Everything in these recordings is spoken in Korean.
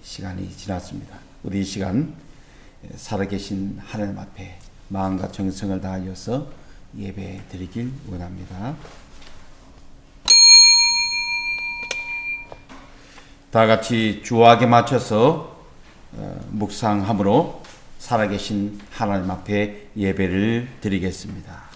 시간이 지났습니다. 우리 이 시간 살아계신 하나님 앞에 마음과 정성을 다하여서 예배 드리길 원합니다. 다 같이 주악에 맞춰서 묵상함으로 살아계신 하나님 앞에 예배를 드리겠습니다.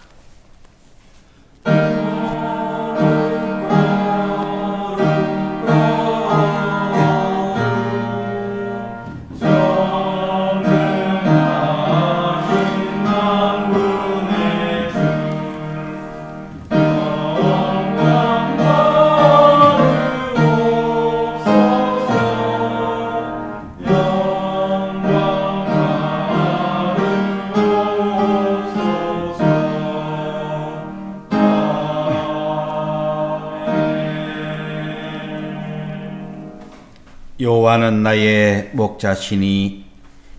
여호와는 나의 목자시니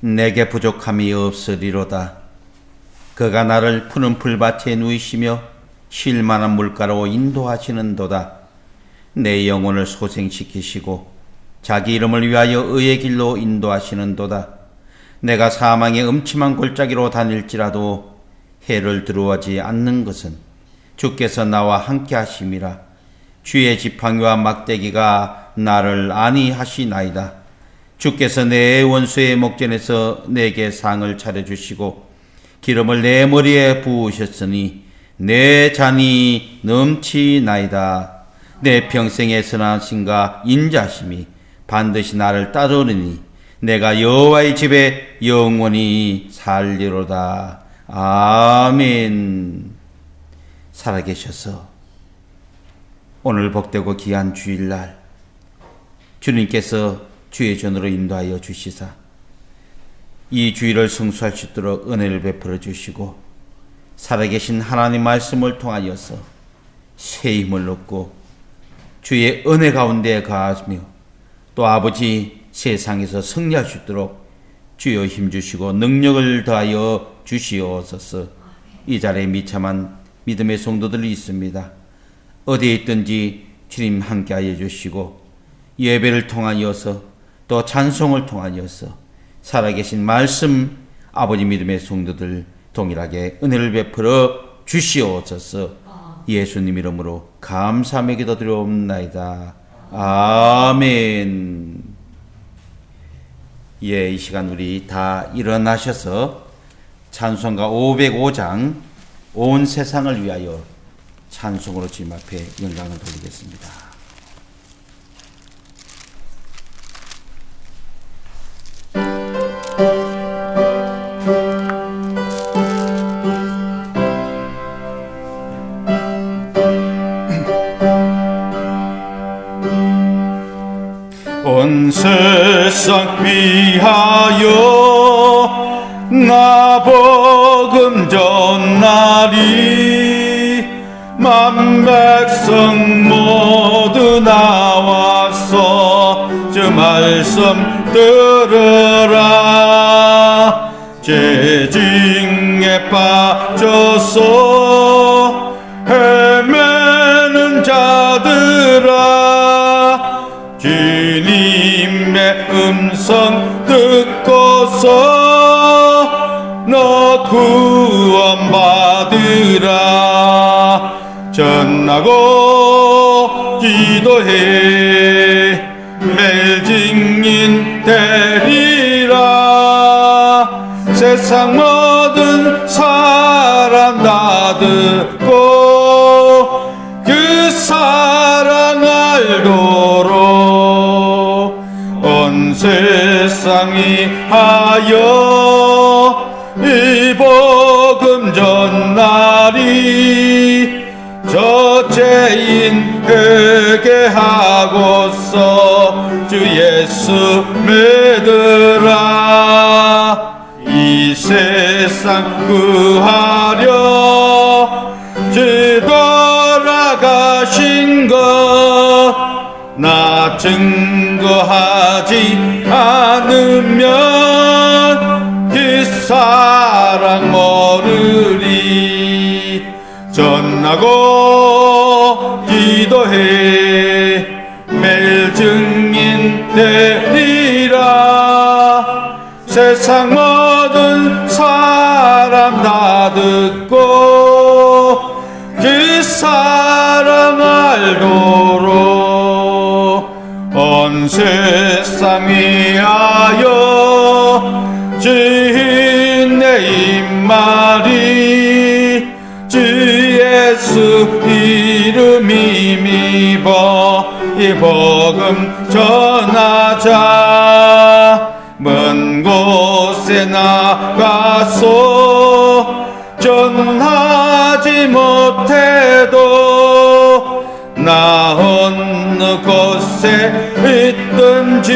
내게 부족함이 없으리로다. 그가 나를 푸른 풀밭에 누이시며 쉴 만한 물가로 인도하시는도다. 내 영혼을 소생시키시고 자기 이름을 위하여 의의 길로 인도하시는도다. 내가 사망의 음침한 골짜기로 다닐지라도 해를 두려워하지 않는 것은 주께서 나와 함께 하심이라. 주의 지팡이와 막대기가 나를 안위하시나이다. 주께서 내 원수의 목전에서 내게 상을 차려주시고 기름을 내 머리에 부으셨으니 내 잔이 넘치나이다. 내 평생의 선하심과 인자심이 반드시 나를 따르느니 내가 여호와의 집에 영원히 살리로다. 아멘. 살아계셔서 오늘 복되고 귀한 주일날 주님께서 주의 전으로 인도하여 주시사 이 주일을 성수할 수 있도록 은혜를 베풀어 주시고 살아계신 하나님 말씀을 통하여서 새 힘을 얻고 주의 은혜 가운데 가하며 또 아버지 세상에서 승리할 수 있도록 주여 힘주시고 능력을 더하여 주시옵소서. 이 자리에 미참한 믿음의 성도들이 있습니다. 어디에 있든지 주님 함께하여 주시고 예배를 통하여서 또 찬송을 통하여서 살아계신 말씀 아버지 믿음의 성도들 동일하게 은혜를 베풀어 주시옵소서. 예수님 이름으로 감사하며 기도드리옵나이다. 아멘. 이 시간 우리 다 일어나셔서 찬송가 505장 온 세상을 위하여 찬송으로 주님 앞에 영광을 돌리겠습니다. 온 세상 위하여 나 복음 전하리. 만 백성 모두 나와서 주 말씀 들으라. 재징에 빠져서 헤매는 자들아, 주님의 음성 듣고서 너 구원받으라. 전하고 기도해 매일 증인 되리라. 세상 모든 사람 다 듣고 그 사랑 알도록 온 세상이 하여 이 복음 전하리. 저죄인 회개하고서 주 예수 믿으라. 이 세상 구하려 주 돌아가신 것 나 증거하지 않으면 그 사랑 모르리. 전하고 기도해 매일 증인 되 되리라. 세상 모든 사람 다 듣고 그 사랑 알도록 온 세상 위하여 주의 입말이 주 예수 이름 힘입어 이 복음 전하자. 먼 곳에 나가서 전하지 못해도 나 어느 곳에 있든지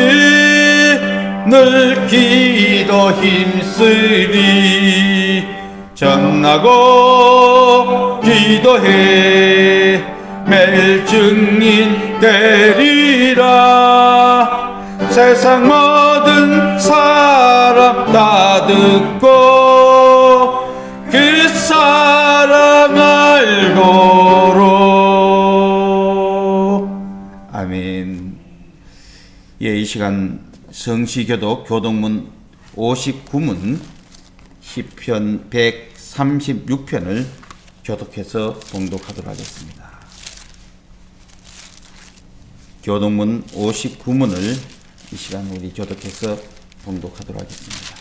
늘 기도 힘쓰리. 전하고 기도해 매일 증인 되리라. 세상 모든 사람 다 듣고 그 사랑 알도록. 아멘. 예, 이 시간 성시교독 교동문 59문 시편 136편을 교독해서 봉독하도록 하겠습니다. 교동문 59문을 이 시간 우리 교독해서 봉독하도록 하겠습니다.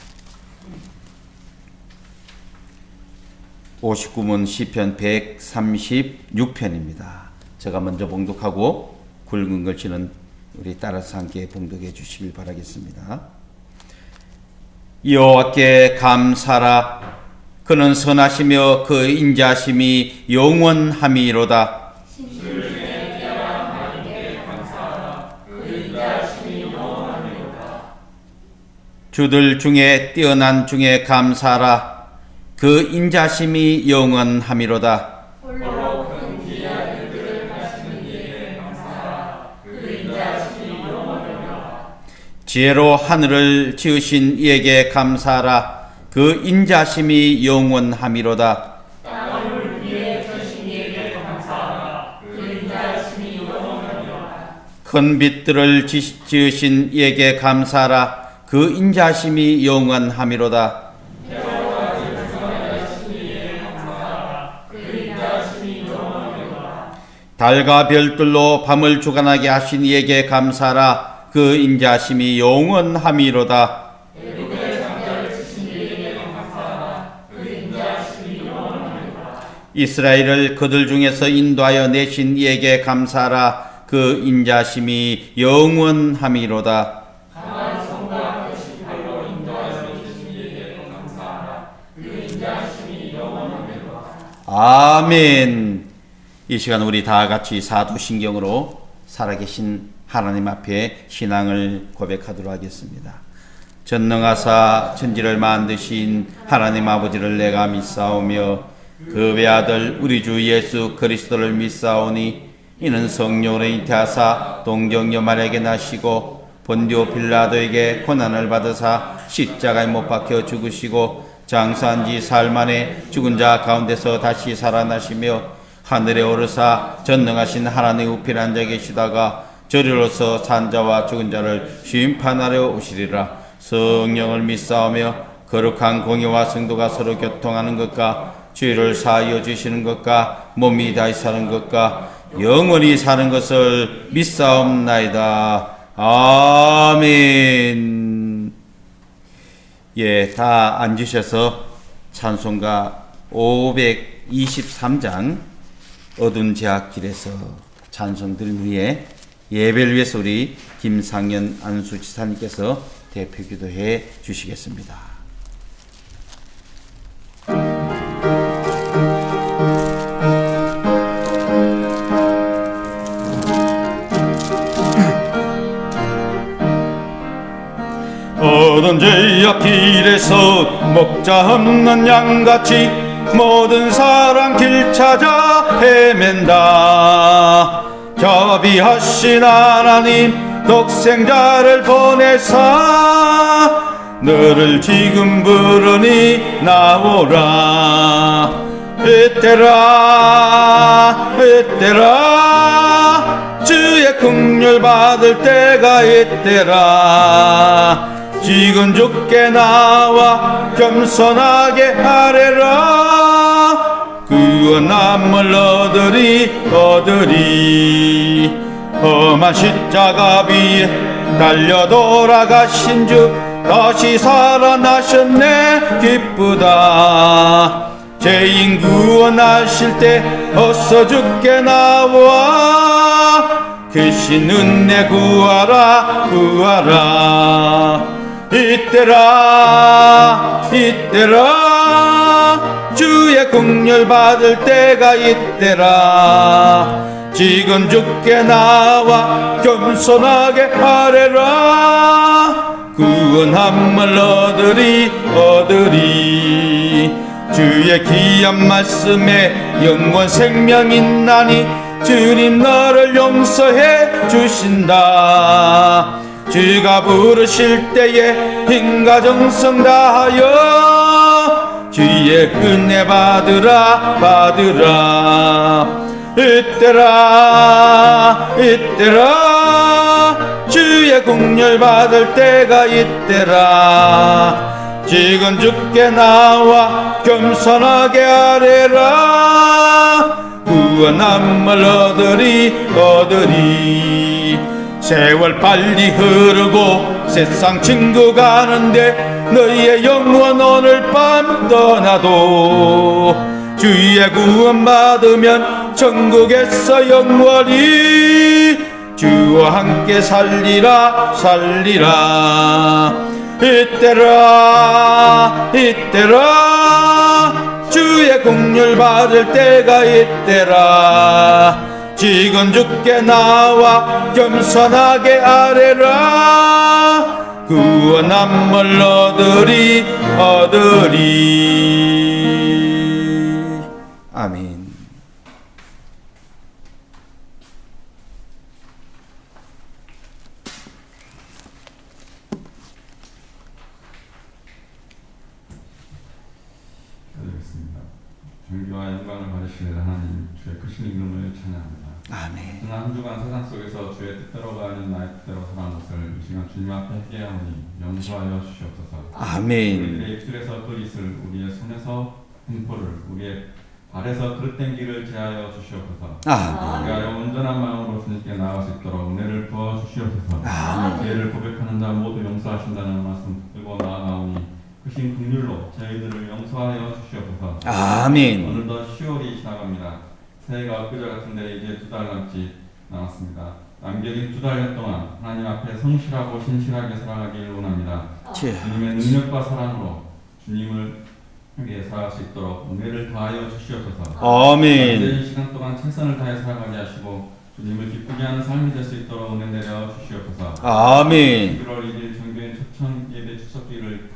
59문 시편 136편입니다. 제가 먼저 봉독하고 굵은 글씨는 우리 따라서 함께 봉독해 주시길 바라겠습니다. 여호와께 감사라. 그는 선하시며 그 인자심이 영원함이로다. 주들 중에 뛰어난 중에 감사라. 그 인자심이 영원함이로다. 지혜로 하늘을 지으신 이에게 감사하라. 그 인자심이 영원함이로다. 큰 빛들을 지으신 이에게 감사하라. 그 인자심이 영원함이로다. 달과 별들로 밤을 주관하게 하신 이에게 감사하라. 그 인자심이 영원함이로다. 이스라엘을 그들 중에서 인도하여 내신 이에게 감사하라. 그 인자심이 영원함이로다. 아멘. 이 시간 우리 다 같이 사도신경으로 살아계신 하나님 앞에 신앙을 고백하도록 하겠습니다. 전능하사 천지를 만드신 하나님 아버지를 내가 믿사오며 그 외아들 우리 주 예수 그리스도를 믿사오니 이는 성령으로 잉태하사 동정녀 마리아에게 나시고 본디오 빌라도에게 고난을 받으사 십자가에 못 박혀 죽으시고 장사한 지 사흘 만에 죽은 자 가운데서 다시 살아나시며 하늘에 오르사 전능하신 하나님 우편에 앉아 계시다가 저리로서 산자와 죽은 자를 심판하려 오시리라. 성령을 믿사오며 거룩한 공의와 성도가 서로 교통하는 것과 죄를 사하여 주시는 것과 몸이 다시 사는 것과 영원히 사는 것을 믿사옵나이다. 아멘. 예, 다 앉으셔서 찬송가 523장 어두운 제약길에서 찬송 드린 후에 예배를 위해서 우리 김상현 안수지사님께서 대표 기도해 주시겠습니다. 어두운 제약길에서 목자 없는 양같이 모든 사람 길 찾아 헤맨다. 자비하신 하나님 독생자를 보내사 너를 지금 부르니 나오라. 에테라 에테라 주의 긍휼 받을 때가 있더라. 지금 주께 나와 겸손하게 아뢰라. 구원함을 얻으리. 험한 십자가 위에 달려 돌아가신 주 다시 살아나셨네. 기쁘다. 죄인 구원하실 때 어서 주께 나와 크신 은혜 구하라. 이때라 주의 긍휼 받을 때가 이때라. 지금 주께 나와 겸손하게 아뢰라. 구원함을 얻으리. 주의 귀한 말씀에 영원 생명 있나니 주님 너를 용서해 주신다. 주가 부르실 때에 힘과 정성 다하여 주의 은혜 받으라. 이때라 주의 긍휼 받을 때가 이때라. 지금 주께 나와 겸손하게 아뢰라. 구원함을 얻으리. 세월 빨리 흐르고 세상 친구 가는데 너희의 영혼 오늘 밤 떠나도 주의 구원 받으면 천국에서 영원히 주와 함께 살리라. 이때라 주의 긍휼 받을 때가 이때라. 지금 주께 나와 겸손하게 아뢰라. 구원함을 얻으리. 아멘. 존귀와 영광을 받으시는 하나님, 주의 크신 이름을 찬양합니다. 아멘. 지난 한 주간 세상 속에서 주의 뜻대로가 아닌 나의 뜻대로 살아온 것을 이 시간 주님 앞에 회개하오니 용서하여 주시옵소서. 아멘. 우리들의 입술에서 그릿을, 우리의 손에서 횡포를, 우리의 발에서 그릇 땡기를 제하여 주시옵소서. 우리가 온전한 마음으로 주님께 나아갈 수 있도록 은혜를 부어 주시옵소서. 죄를 고백하는 자 모두 용서하신다는 말씀 듣고 나아가오니 크신 긍휼로 저희들을 용서하여 주시옵소서. 아멘. 오늘도 10월이 지나갑니다. 새해가 엊그제 같은데 이제 2달 남짓 남았습니다. 남겨진 2달 동안 하나님 앞에 성실하고 신실하게 살아가길 원합니다. 주님의 능력과 사랑으로 주님을 위해 살아갈 수 있도록 은혜를 다하여 주시옵소서. 아멘. 이 시간 동안 최선을 다해 살아가게 하시고 주님을 기쁘게 하는 삶이 될 수 있도록 은혜 내려 주시옵소서. 아멘. 11월 1일 정교인 초청 예배 추석기를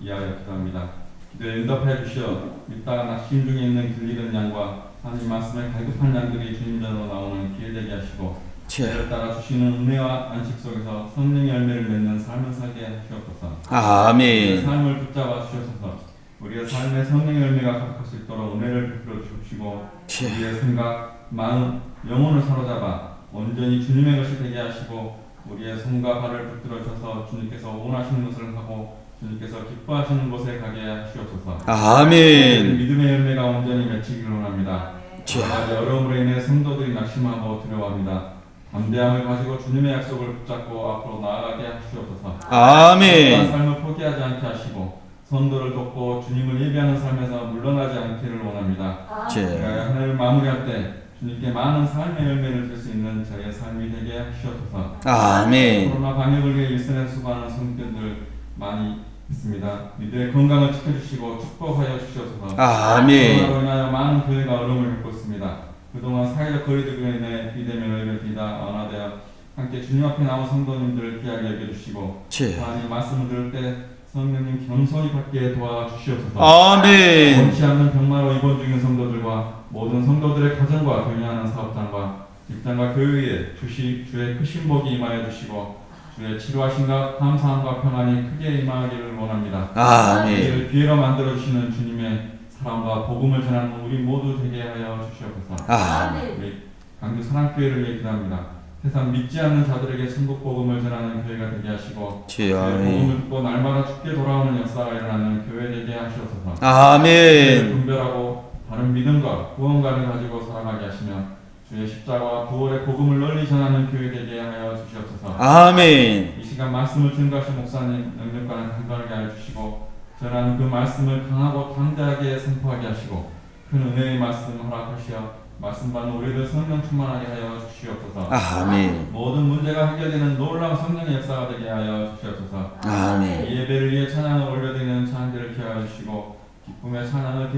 이하여 기도합니다. 기도에 응답해 주시어 믿다가 낙심 중에 있는 길리는 양과 하나님 말씀에 갈급한 양들이 주님 전으로 나오는 기회 되게 하시고 그를 따라 주시는 은혜와 안식 속에서 성령의 열매를 맺는 삶을 살게 하시옵소서. 아멘. 우리의 삶을 붙잡아 주시옵소서. 우리의 삶에 성령의 열매가 가득할 수 있도록 은혜를 베풀어 주시고 우리의 생각, 마음, 영혼을 사로잡아 온전히 주님의 것이 되게 하시고 우리의 손과 발을 붙들어 주셔서 주님께서 원하시는 것을 하고 주님께서 기뻐하시는 곳에 가게 하시옵소서. 아멘. 믿음의 열매가 온전히 맺히기를 원합니다. 여러 가지 어려움으로 인해 성도들이 낙심하고 두려워합니다. 담대함을 가지고 주님의 약속을 붙잡고 앞으로 나아가게 하시옵소서. 아멘. 삶을 포기하지 않게 하시고 성도를 돕고 주님을 예배하는 삶에서 물러나지 않기를 원합니다. 하늘을 마무리할 때 주님께 많은 삶의 열매를 줄 수 있는 저희의 삶이 되게 하시옵소서. 아멘. 코로나 방역을 위해 일선에 수고하는 성도들 많이 있습니다. 이들의 건강을 지켜주시고 축복하여 주시옵소서. 아멘. 코로나로 인하여 많은 교회가 어려움을 겪고 있습니다. 그동안 사회적 거리두기로 인해 비대면 예배가 완화되어 함께 주님 앞에 나온 성도님들을 귀하게 여겨주시고 하나님 말씀을 들을 때 성령님 겸손히 받게 도와주시옵소서. 아멘. 원치 않는 병마로 입원 중인 성도들과 모든 성도들의 가정과 병행하는 사업장과 직장과 교회에 주의 크신 복이 임하여 주시고 주의 치료하신가 감사함과 평안이 크게 임하기를 원합니다. 아멘. 우리를 기회로 만들어 주시는 주님의 사랑과 복음을 전하는 우리 모두 되게 하여 주시옵소서. 아멘. 우리 강주 사랑교회를 위해 기도합니다. 세상 믿지 않는 자들에게 천국 복음을 전하는 교회가 되게 하시고 주여. 복음을 듣고 날마다 죽게 돌아오는 역사가 일어나는 교회 되게 하시옵소서. 아멘. 분별하고 바른 믿음과 구원관을 가지고 살아가게 하시며 주의 십자가와 부활의 복음을 널리 전하는 교회 되게 하여 주시옵소서. 아멘. 이 시간 말씀을 증거하신 목사님 능력과는 간절하게 하여 주시고 전하는 그 말씀을 강하고 당대하게 선포하게 하시고 큰 은혜의 말씀 허락하시어 말씀 받는 우리들 성령 충만하게 하여 주시옵소서. 아멘. 모든 문제가 해결되는 놀라운 성령의 역사가 되게 하여 주시옵소서. 아멘. 이 예배를 위해 찬양을 올려드리는 찬양들을 기하여 주시고 기쁨의 찬양을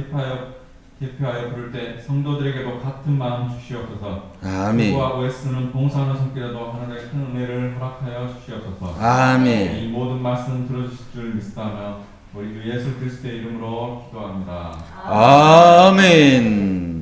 대표하여 부를 때 성도들에게도 같은 마음 주시옵소서. 아멘. 수고하고 애쓰는 봉사하는 손길에도 하늘의 큰 은혜를 허락하여 주시옵소서. 아멘. 이 모든 말씀 들어주실 줄 믿사하며 우리 주 예수 그리스도의 이름으로 기도합니다. 아멘.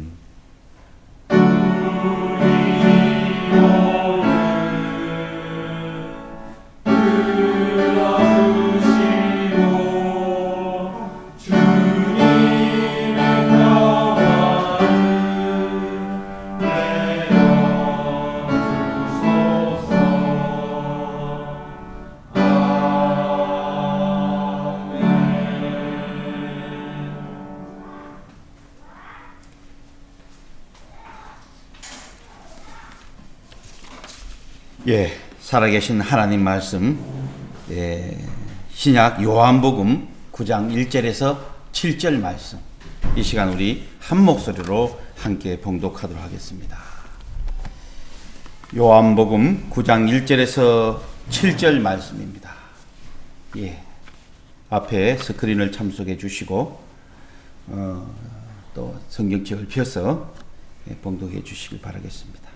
예, 살아계신 하나님 말씀, 신약 요한복음 9장 1절에서 7절 말씀, 이 시간 우리 한 목소리로 함께 봉독하도록 하겠습니다. 요한복음 9장 1절에서 7절 말씀입니다. 예, 앞에 스크린을 참석해 주시고 또 성경책을 펴서 봉독해 주시길 바라겠습니다.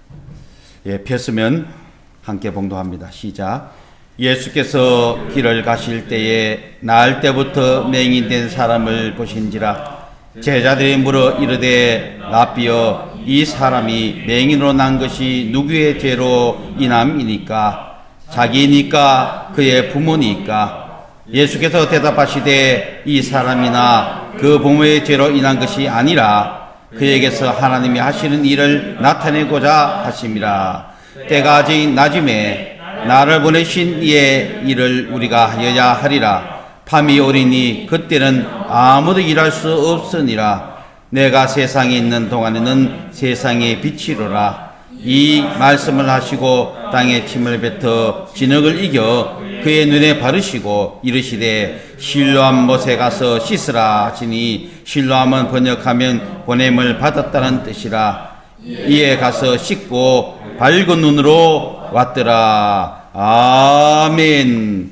예, 폈으면 함께 봉독합니다. 시작. 예수께서 길을 가실 때에 나을 때부터 맹인된 사람을 보신지라. 제자들이 물어 이르되 라삐여, 이 사람이 맹인으로 난 것이 누구의 죄로 인함이니까? 자기니까 그의 부모니까? 예수께서 대답하시되 이 사람이나 그 부모의 죄로 인한 것이 아니라 그에게서 하나님이 하시는 일을 나타내고자 하심이라. 때가 아직 낮음에 나를 보내신 이의 일을 우리가 하여야 하리라. 밤이 오리니 그때는 아무도 일할 수 없으니라. 내가 세상에 있는 동안에는 세상의 빛이로라. 이 말씀을 하시고 땅에 침을 뱉어 진흙을 이겨 그의 눈에 바르시고 이르시되 실로암 못에 가서 씻으라 하시니, 실로암은 번역하면 보냄을 받았다는 뜻이라. 이에 가서 씻고 밝은 눈으로 왔더라. 아멘.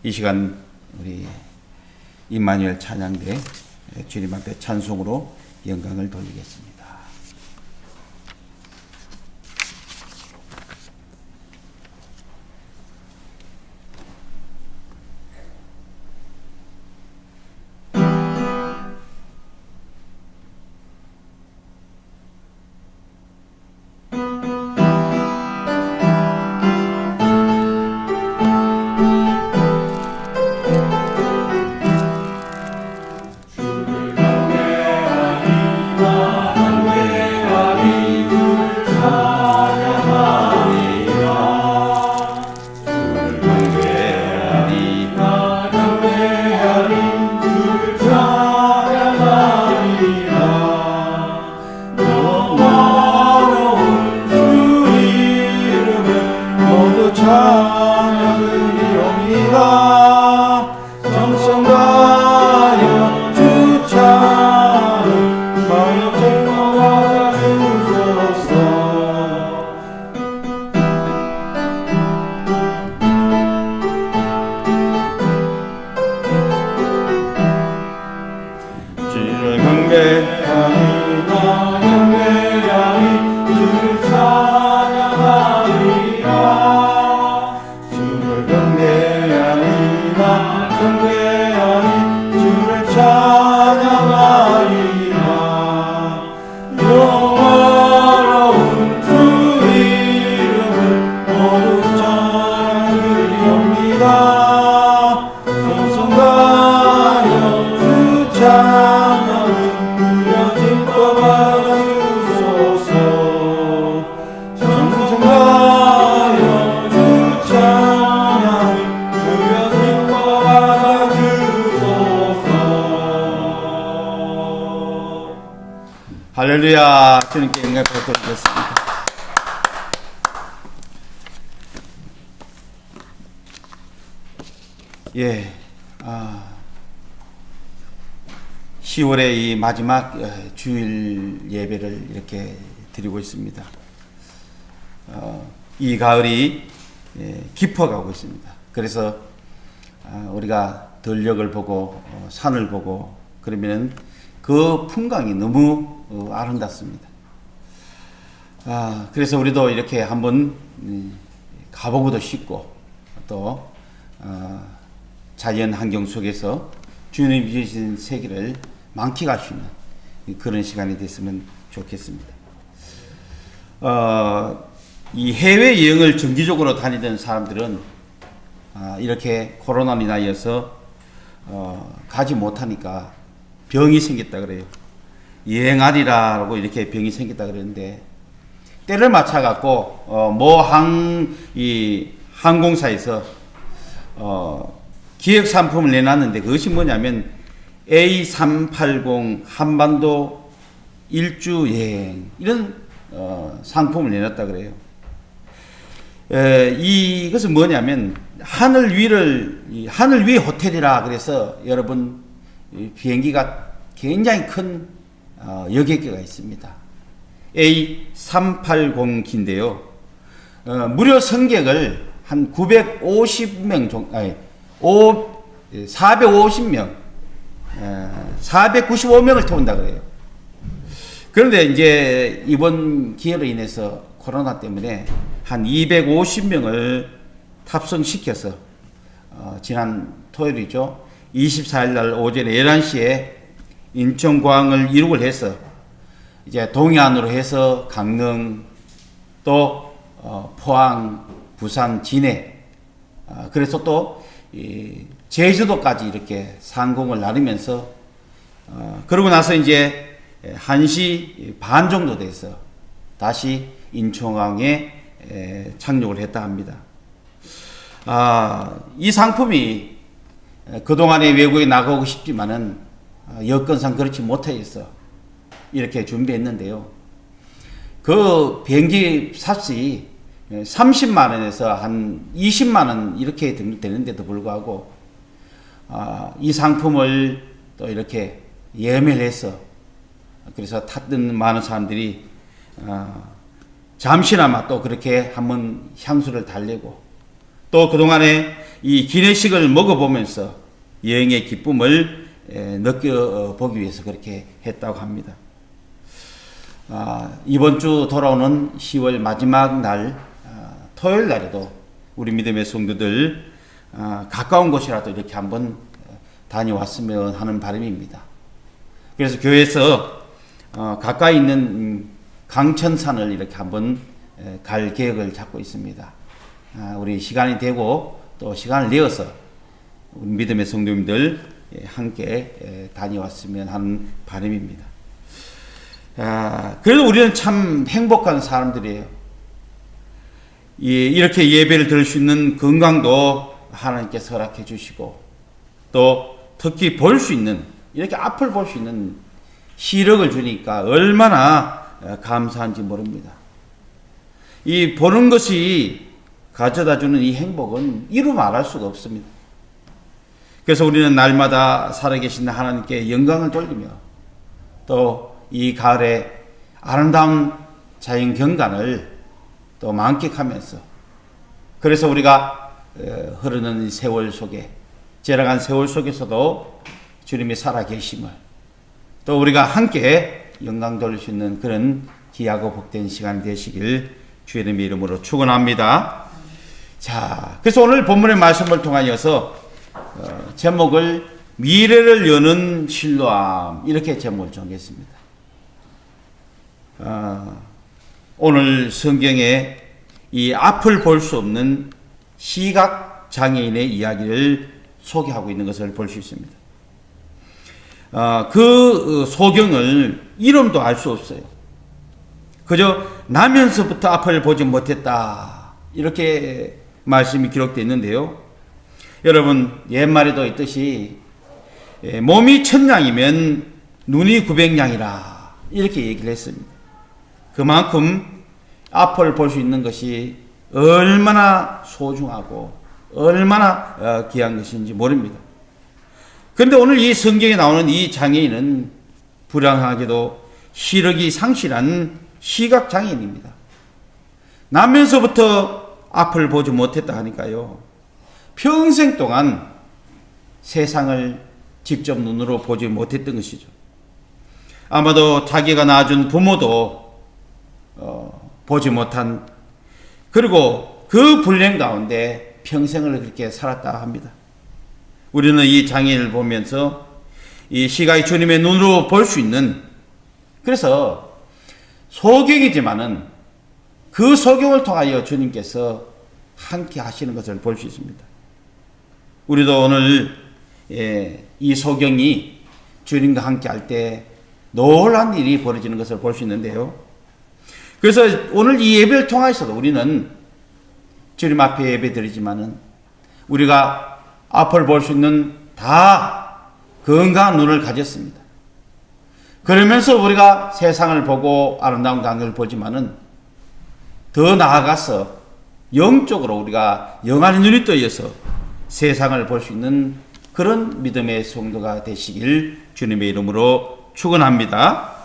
이 시간 우리 임마누엘 찬양대 주님 앞에 찬송으로 영광을 돌리겠습니다. 할렐루야. 주님께 영광 돌리겠습니다. 예, 10월의 이 마지막 주일 예배를 이렇게 드리고 있습니다. 이 가을이 깊어가고 있습니다. 그래서 우리가 들녘을 보고 산을 보고 그러면 그 풍광이 너무 아름답습니다. 그래서 우리도 이렇게 한번 가보고도 싶고 또 자연 환경 속에서 주님이 주신 세계를 만끽할 수 있는 그런 시간이 됐으면 좋겠습니다. 이 해외 여행을 정기적으로 다니던 사람들은 이렇게 코로나로 인하여서 가지 못하니까 병이 생겼다 그래요. 여행하리라고 이렇게 병이 생겼다 그러는데 때를 맞춰갖고 항공사에서 기획 상품을 내놨는데 그것이 뭐냐면 A380 한반도 일주 여행 이런 상품을 내놨다 그래요. 이것은 뭐냐면 하늘 위의 호텔이라 그래서 여러분 비행기가 굉장히 큰 여객기가 있습니다. A380기인데요. 무료 승객을 한 450명, 495명을 태운다 그래요. 그런데 이제 이번 기회로 인해서 코로나 때문에 한 250명을 탑승시켜서 지난 토요일이죠. 24일 날 오전 11시에 인천공항을 이륙을 해서 이제 동해안으로 해서 강릉 또 포항, 부산, 진해 그래서 또 제주도까지 이렇게 상공을 나누면서 그러고 나서 이제 1시 반 정도 돼서 다시 인천공항에 착륙을 했다 합니다. 이 상품이 그동안에 외국에 나가고 싶지만은 여건상 그렇지 못해서 이렇게 준비했는데요. 그 비행기 값이 30만 원에서 한 20만 원 이렇게 되는데도 불구하고 이 상품을 또 이렇게 예매를 해서 그래서 탔던 많은 사람들이 잠시나마 또 그렇게 한번 향수를 달래고 또 그동안에 이 기내식을 먹어보면서 여행의 기쁨을 느껴보기 위해서 그렇게 했다고 합니다. 이번 주 돌아오는 10월 마지막 날 토요일 날에도 우리 믿음의 성도들 가까운 곳이라도 이렇게 한번 다녀왔으면 하는 바람입니다. 그래서 교회에서 가까이 있는 강천산을 이렇게 한번 갈 계획을 잡고 있습니다. 우리 시간이 되고 또 시간을 내어서 우리 믿음의 성도님들 함께 다녀왔으면 하는 바람입니다. 그래도 우리는 참 행복한 사람들이에요. 이렇게 예배를 들을 수 있는 건강도 하나님께서 허락해 주시고 또 특히 볼 수 있는 이렇게 앞을 볼 수 있는 시력을 주니까 얼마나 감사한지 모릅니다. 이 보는 것이 가져다주는 이 행복은 이루 말할 수가 없습니다. 그래서 우리는 날마다 살아계신 하나님께 영광을 돌리며 또 이 가을에 아름다운 자연 경관을 또 만끽하면서 그래서 우리가 흐르는 세월 속에 지나간 세월 속에서도 주님이 살아계심을 또 우리가 함께 영광 돌릴 수 있는 그런 귀하고 복된 시간 되시길 주의 이름으로 축원합니다. 자, 그래서 오늘 본문의 말씀을 통하여서 제목을 미래를 여는 신뢰함 이렇게 제목을 정했습니다. 오늘 성경에 이 앞을 볼 수 없는 시각 장애인의 이야기를 소개하고 있는 것을 볼 수 있습니다. 그 소경을 이름도 알 수 없어요. 그저 나면서부터 앞을 보지 못했다 이렇게 말씀이 기록되어 있는데요. 여러분 옛말에도 있듯이 몸이 천냥이면 눈이 900냥이라 이렇게 얘기를 했습니다. 그만큼 앞을 볼 수 있는 것이 얼마나 소중하고 얼마나 귀한 것인지 모릅니다. 그런데 오늘 이 성경에 나오는 이 장애인은 불행하게도 시력이 상실한 시각장애인입니다. 나면서부터 앞을 보지 못했다 하니까요, 평생 동안 세상을 직접 눈으로 보지 못했던 것이죠. 아마도 자기가 낳아준 부모도 보지 못한, 그리고 그 불행 가운데 평생을 그렇게 살았다 합니다. 우리는 이 장애인을 보면서 이 시각이 주님의 눈으로 볼 수 있는, 그래서 소경이지만은 그 소경을 통하여 주님께서 함께 하시는 것을 볼 수 있습니다. 우리도 오늘 이 소경이 주님과 함께 할 때 놀라운 일이 벌어지는 것을 볼 수 있는데요. 그래서 오늘 이 예배를 통해서도 우리는 주님 앞에 예배 드리지만은 우리가 앞을 볼 수 있는 다 건강한 눈을 가졌습니다. 그러면서 우리가 세상을 보고 아름다운 광경을 보지만은 더 나아가서 영적으로 우리가 영안의 눈이 떠여서 세상을 볼 수 있는 그런 믿음의 성도가 되시길 주님의 이름으로 축원합니다.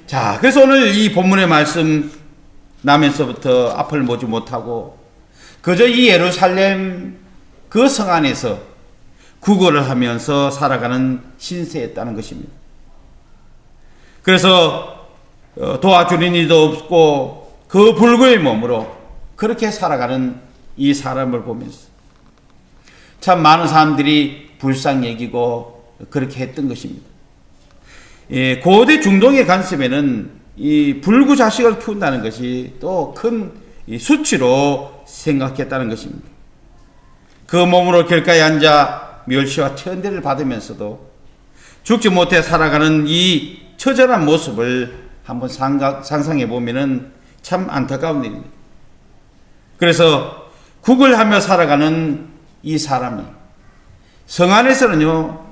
자, 그래서 오늘 이 본문의 말씀, 나면서부터 앞을 보지 못하고 그저 이 예루살렘 그 성 안에서 구걸을 하면서 살아가는 신세였다는 것입니다. 그래서 도와주는 이도 없고 그 불구의 몸으로 그렇게 살아가는 이 사람을 보면서 참 많은 사람들이 불쌍히 여기고 그렇게 했던 것입니다. 고대 중동의 관습에는 이 불구자식을 키운다는 것이 또 큰 수치로 생각했다는 것입니다. 그 몸으로 길가에 앉아 멸시와 천대를 받으면서도 죽지 못해 살아가는 이 처절한 모습을 한번 상상해 보면은 참 안타까운 일입니다. 그래서 구걸하며 살아가는 이 사람이 성 안에서는요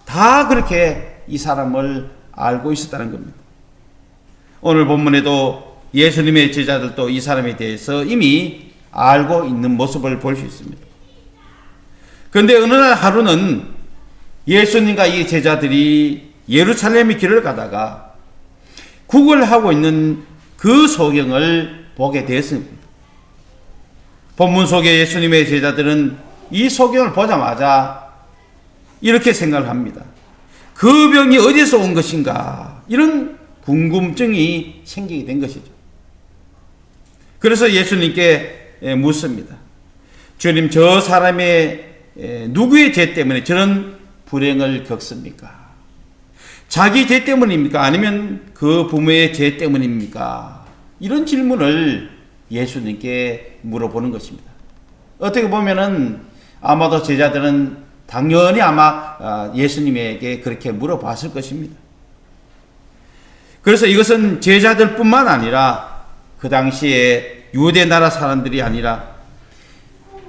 다 그렇게 이 사람을 알고 있었다는 겁니다. 오늘 본문에도 예수님의 제자들도 이 사람에 대해서 이미 알고 있는 모습을 볼 수 있습니다. 그런데 어느 날 하루는 예수님과 이 제자들이 예루살렘의 길을 가다가 구걸하고 있는 그 소경을 보게 되었습니다. 본문 속에 예수님의 제자들은 이 소경을 보자마자 이렇게 생각을 합니다. 그 병이 어디서 온 것인가? 이런 궁금증이 생기게 된 것이죠. 그래서 예수님께 묻습니다. 주님, 저 사람의 누구의 죄 때문에 저런 불행을 겪습니까? 자기 죄 때문입니까? 아니면 그 부모의 죄 때문입니까? 이런 질문을 예수님께 물어보는 것입니다. 어떻게 보면은 아마도 제자들은 당연히 아마 예수님에게 그렇게 물어봤을 것입니다. 그래서 이것은 제자들뿐만 아니라 그 당시에 유대 나라 사람들이 아니라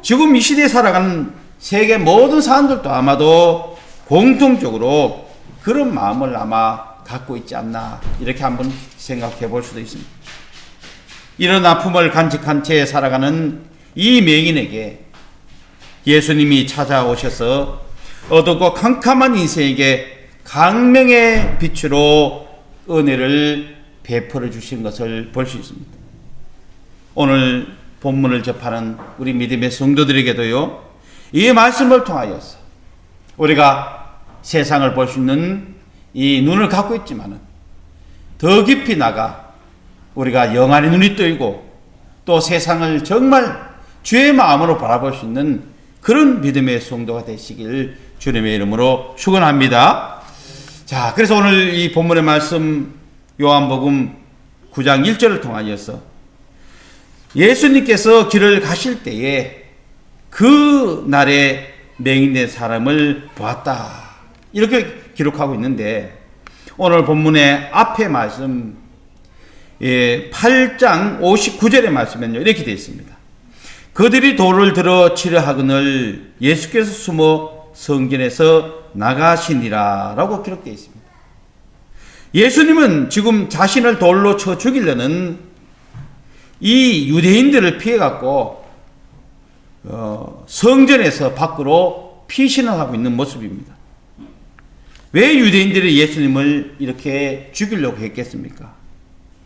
지금 이 시대에 살아가는 세계 모든 사람들도 아마도 공통적으로 그런 마음을 아마 갖고 있지 않나 이렇게 한번 생각해 볼 수도 있습니다. 이런 아픔을 간직한 채 살아가는 이 맹인에게 예수님이 찾아오셔서 어둡고 캄캄한 인생에게 강명의 빛으로 은혜를 베풀어 주신 것을 볼 수 있습니다. 오늘 본문을 접하는 우리 믿음의 성도들에게도요, 이 말씀을 통하여서 우리가 세상을 볼 수 있는 이 눈을 갖고 있지만은 더 깊이 나가 우리가 영안의 눈이 뜨이고 또 세상을 정말 주의 마음으로 바라볼 수 있는 그런 믿음의 성도가 되시길 주님의 이름으로 축원합니다. 자, 그래서 오늘 이 본문의 말씀 요한복음 9장 1절을 통하여서 예수님께서 길을 가실 때에 그 날에 맹인된 사람을 보았다 이렇게 기록하고 있는데, 오늘 본문의 앞에 말씀 8장 59절의 말씀에는요 이렇게 되어 있습니다. 그들이 돌을 들어 치려 하거늘 예수께서 숨어 성전에서 나가시니라 라고 기록되어 있습니다. 예수님은 지금 자신을 돌로 쳐 죽이려는 이 유대인들을 피해갖고 성전에서 밖으로 피신을 하고 있는 모습입니다. 왜 유대인들이 예수님을 이렇게 죽이려고 했겠습니까?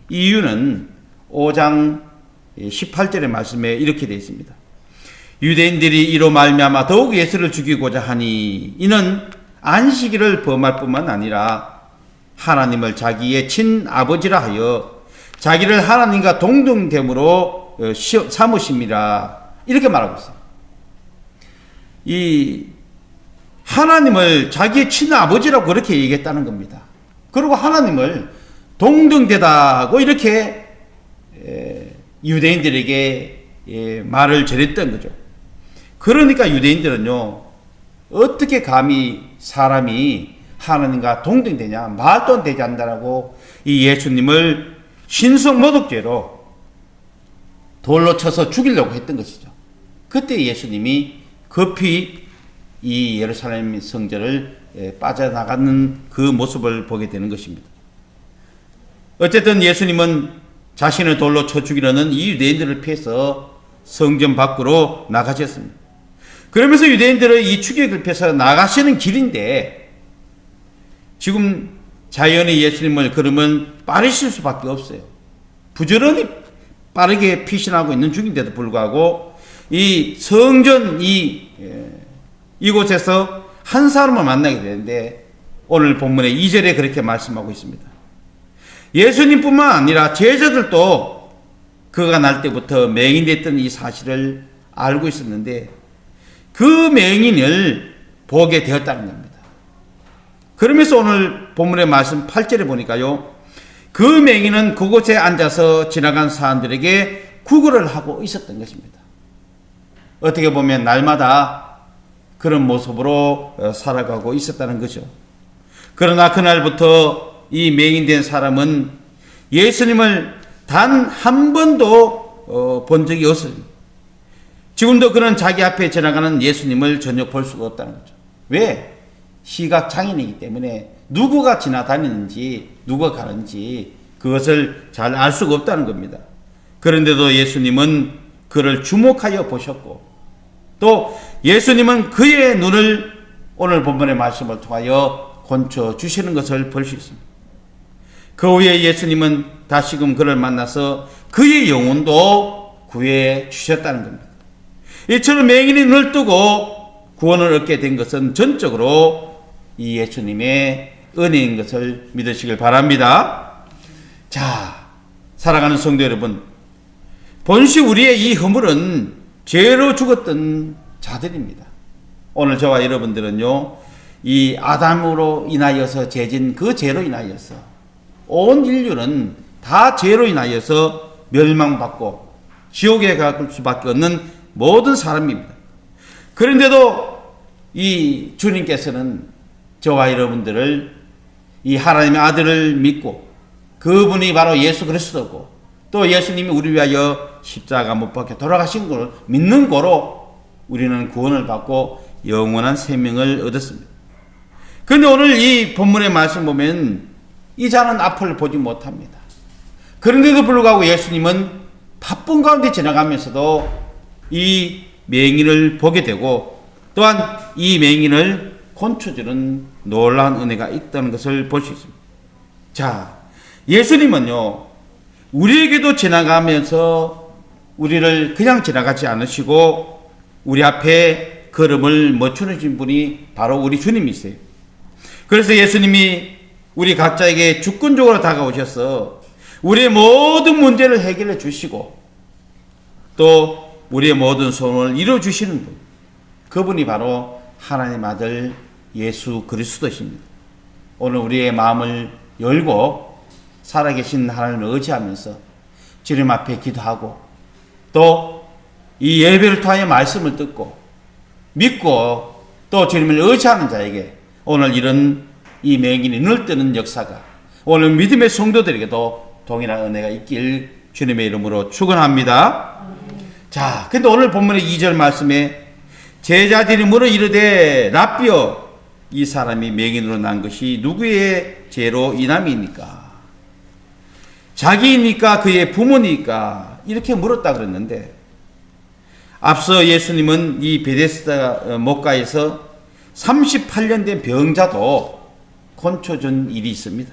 이유는 5장 18절의 말씀에 이렇게 되어 있습니다. 유대인들이 이로 말미암아 더욱 예수를 죽이고자 하니 이는 안식일을 범할 뿐만 아니라 하나님을 자기의 친아버지라 하여 자기를 하나님과 동등됨으로 삼으심이라 이렇게 말하고 있어요. 이 하나님을 자기의 친아버지라고 그렇게 얘기했다는 겁니다. 그리고 하나님을 동등되다고 이렇게 유대인들에게 말을 전했던 거죠. 그러니까 유대인들은요, 어떻게 감히 사람이 하나님과 동등되냐, 말도 안 되지 않는다라고 이 예수님을 신성모독죄로 돌로 쳐서 죽이려고 했던 것이죠. 그때 예수님이 급히 이 예루살렘 성전을 빠져나가는 그 모습을 보게 되는 것입니다. 어쨌든 예수님은 자신을 돌로 쳐 죽이려는 이 유대인들을 피해서 성전 밖으로 나가셨습니다. 그러면서 유대인들은 이 추격을 피해서 나가시는 길인데 지금 자연히 예수님을 그러면 빠르실 수밖에 없어요. 부지런히 빠르게 피신하고 있는 중인데도 불구하고 이 성전 이곳에서 한 사람을 만나게 되는데 오늘 본문의 2절에 그렇게 말씀하고 있습니다. 예수님뿐만 아니라 제자들도 그가 날 때부터 맹인됐던 이 사실을 알고 있었는데 그 맹인을 보게 되었다는 겁니다. 그러면서 오늘 본문의 말씀 8절에 보니까요, 그 맹인은 그곳에 앉아서 지나간 사람들에게 구걸을 하고 있었던 것입니다. 어떻게 보면 날마다 그런 모습으로 살아가고 있었다는 거죠. 그러나 그날부터 이 맹인된 사람은 예수님을 단 한 번도 본 적이 없습니다. 지금도 그는 자기 앞에 지나가는 예수님을 전혀 볼 수가 없다는 거죠. 왜? 시각 장애인이기 때문에 누구가 지나다니는지 누가 가는지 그것을 잘 알 수가 없다는 겁니다. 그런데도 예수님은 그를 주목하여 보셨고 또 예수님은 그의 눈을 오늘 본문의 말씀을 통하여 곤쳐 주시는 것을 볼 수 있습니다. 그 후에 예수님은 다시금 그를 만나서 그의 영혼도 구해 주셨다는 겁니다. 이처럼 맹인이 눈을 뜨고 구원을 얻게 된 것은 전적으로 이 예수님의 은혜인 것을 믿으시길 바랍니다. 자, 사랑하는 성도 여러분, 본시 우리의 이 허물은 죄로 죽었던 자들입니다. 오늘 저와 여러분들은요, 이 아담으로 인하여서 죄진 그 죄로 인하여서 온 인류는 다 죄로 인하여서 멸망받고 지옥에 갈 수밖에 없는 모든 사람입니다. 그런데도 이 주님께서는 저와 여러분들을 이 하나님의 아들을 믿고 그분이 바로 예수 그리스도고 또 예수님이 우리 위하여 십자가 못 박혀 돌아가신 걸 믿는 거로 우리는 구원을 받고 영원한 생명을 얻었습니다. 그런데 오늘 이 본문의 말씀 보면 이 자는 앞을 보지 못합니다. 그런데도 불구하고 예수님은 바쁜 가운데 지나가면서도 이 맹인을 보게 되고 또한 이 맹인을 곤쳐주는 놀라운 은혜가 있다는 것을 볼 수 있습니다. 자, 예수님은요, 우리에게도 지나가면서 우리를 그냥 지나가지 않으시고 우리 앞에 걸음을 멈추는 분이 바로 우리 주님이세요. 그래서 예수님이 우리 각자에게 주권적으로 다가오셔서 우리의 모든 문제를 해결해 주시고 또 우리의 모든 소원을 이루어 주시는 분, 그분이 바로 하나님 아들 예수 그리스도십니다. 오늘 우리의 마음을 열고 살아계신 하나님을 의지하면서 주님 앞에 기도하고 또 이 예배를 통하여 말씀을 듣고 믿고 또 주님을 의지하는 자에게 오늘 이런 이 맹인이 눈을 뜨는 역사가 오늘 믿음의 성도들에게도 동일한 은혜가 있길 주님의 이름으로 축원합니다. 자, 근데 오늘 본문의 2절 말씀에 제자들이 물어 이르되 라삐여 이 사람이 맹인으로 난 것이 누구의 죄로 인함이니까? 자기입니까? 그의 부모니까? 이렇게 물었다 그랬는데, 앞서 예수님은 이 베데스다 목가에서 38년 된 병자도 건초준 일이 있습니다.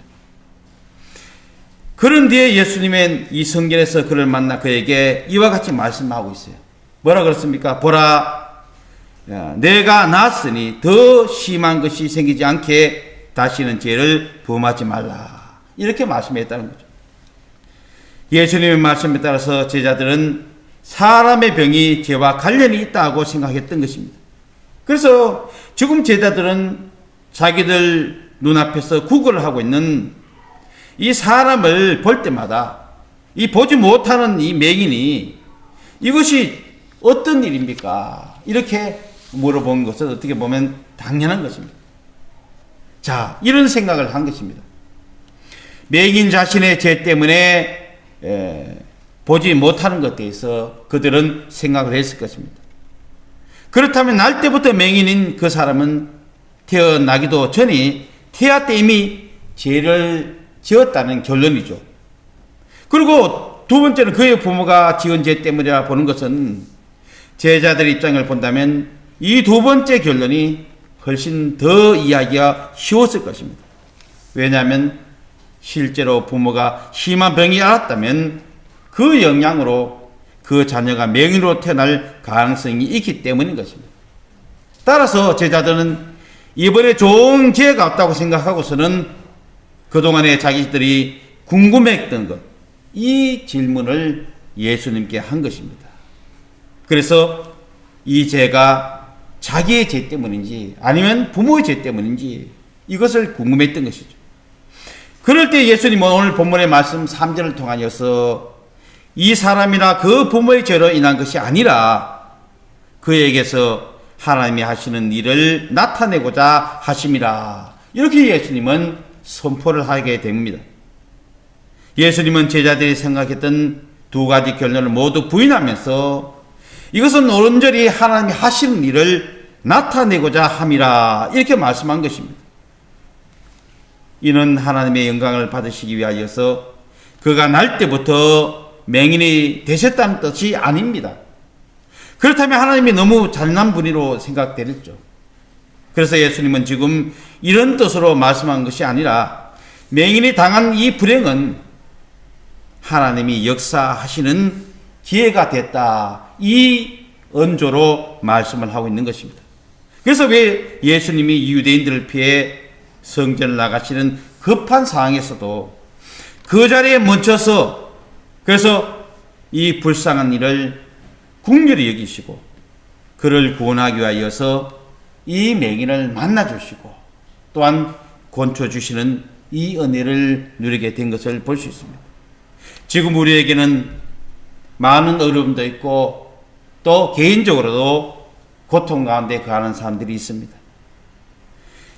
그런 뒤에 예수님은 이 성전에서 그를 만나 그에게 이와 같이 말씀하고 있어요. 뭐라 그렇습니까? 보라, 내가 낳았으니 더 심한 것이 생기지 않게 다시는 죄를 범하지 말라. 이렇게 말씀했다는 거죠. 예수님의 말씀에 따라서 제자들은 사람의 병이 죄와 관련이 있다고 생각했던 것입니다. 그래서 지금 제자들은 자기들 눈앞에서 구걸을 하고 있는 이 사람을 볼 때마다 이 보지 못하는 이 맹인이 이것이 어떤 일입니까? 이렇게 물어본 것은 어떻게 보면 당연한 것입니다. 자, 이런 생각을 한 것입니다. 맹인 자신의 죄 때문에 보지 못하는 것에 대해서 그들은 생각을 했을 것입니다. 그렇다면 날 때부터 맹인인 그 사람은 태어나기도 전에 태아 때 이미 죄를 지었다는 결론이죠. 그리고 두 번째는 그의 부모가 지은 죄 때문이라 보는 것은 제자들 입장을 본다면 이 두 번째 결론이 훨씬 더 이해하기가 쉬웠을 것입니다. 왜냐하면 실제로 부모가 심한 병이 앓았다면 그 영향으로 그 자녀가 맹인으로 태어날 가능성이 있기 때문인 것입니다. 따라서 제자들은 이번에 좋은 기회가 없다고 생각하고서는 그동안에 자기들이 궁금했던 것, 이 질문을 예수님께 한 것입니다. 그래서 이 죄가 자기의 죄 때문인지 아니면 부모의 죄 때문인지 이것을 궁금했던 것이죠. 그럴 때 예수님은 오늘 본문의 말씀 3절을 통하여서 이 사람이나 그 부모의 죄로 인한 것이 아니라 그에게서 하나님이 하시는 일을 나타내고자 하심이라, 이렇게 예수님은 선포를 하게 됩니다. 예수님은 제자들이 생각했던 두 가지 결론을 모두 부인하면서 이것은 온전히 하나님이 하시는 일을 나타내고자 함이라, 이렇게 말씀한 것입니다. 이는 하나님의 영광을 받으시기 위하여서 그가 날 때부터 맹인이 되셨다는 뜻이 아닙니다. 그렇다면 하나님이 너무 잘난 분이로 생각되겠죠. 그래서 예수님은 지금 이런 뜻으로 말씀한 것이 아니라 맹인이 당한 이 불행은 하나님이 역사하시는 기회가 됐다, 이 언조로 말씀을 하고 있는 것입니다. 그래서 왜 예수님이 유대인들을 피해 성전을 나가시는 급한 상황에서도 그 자리에 멈춰서 그래서 이 불쌍한 일을 긍휼히 여기시고 그를 구원하기 위하여서 이 맹인을 만나주시고 또한 건쳐주시는 이 은혜를 누리게 된 것을 볼 수 있습니다. 지금 우리에게는 많은 어려움도 있고 또 개인적으로도 고통 가운데 거하는 사람들이 있습니다.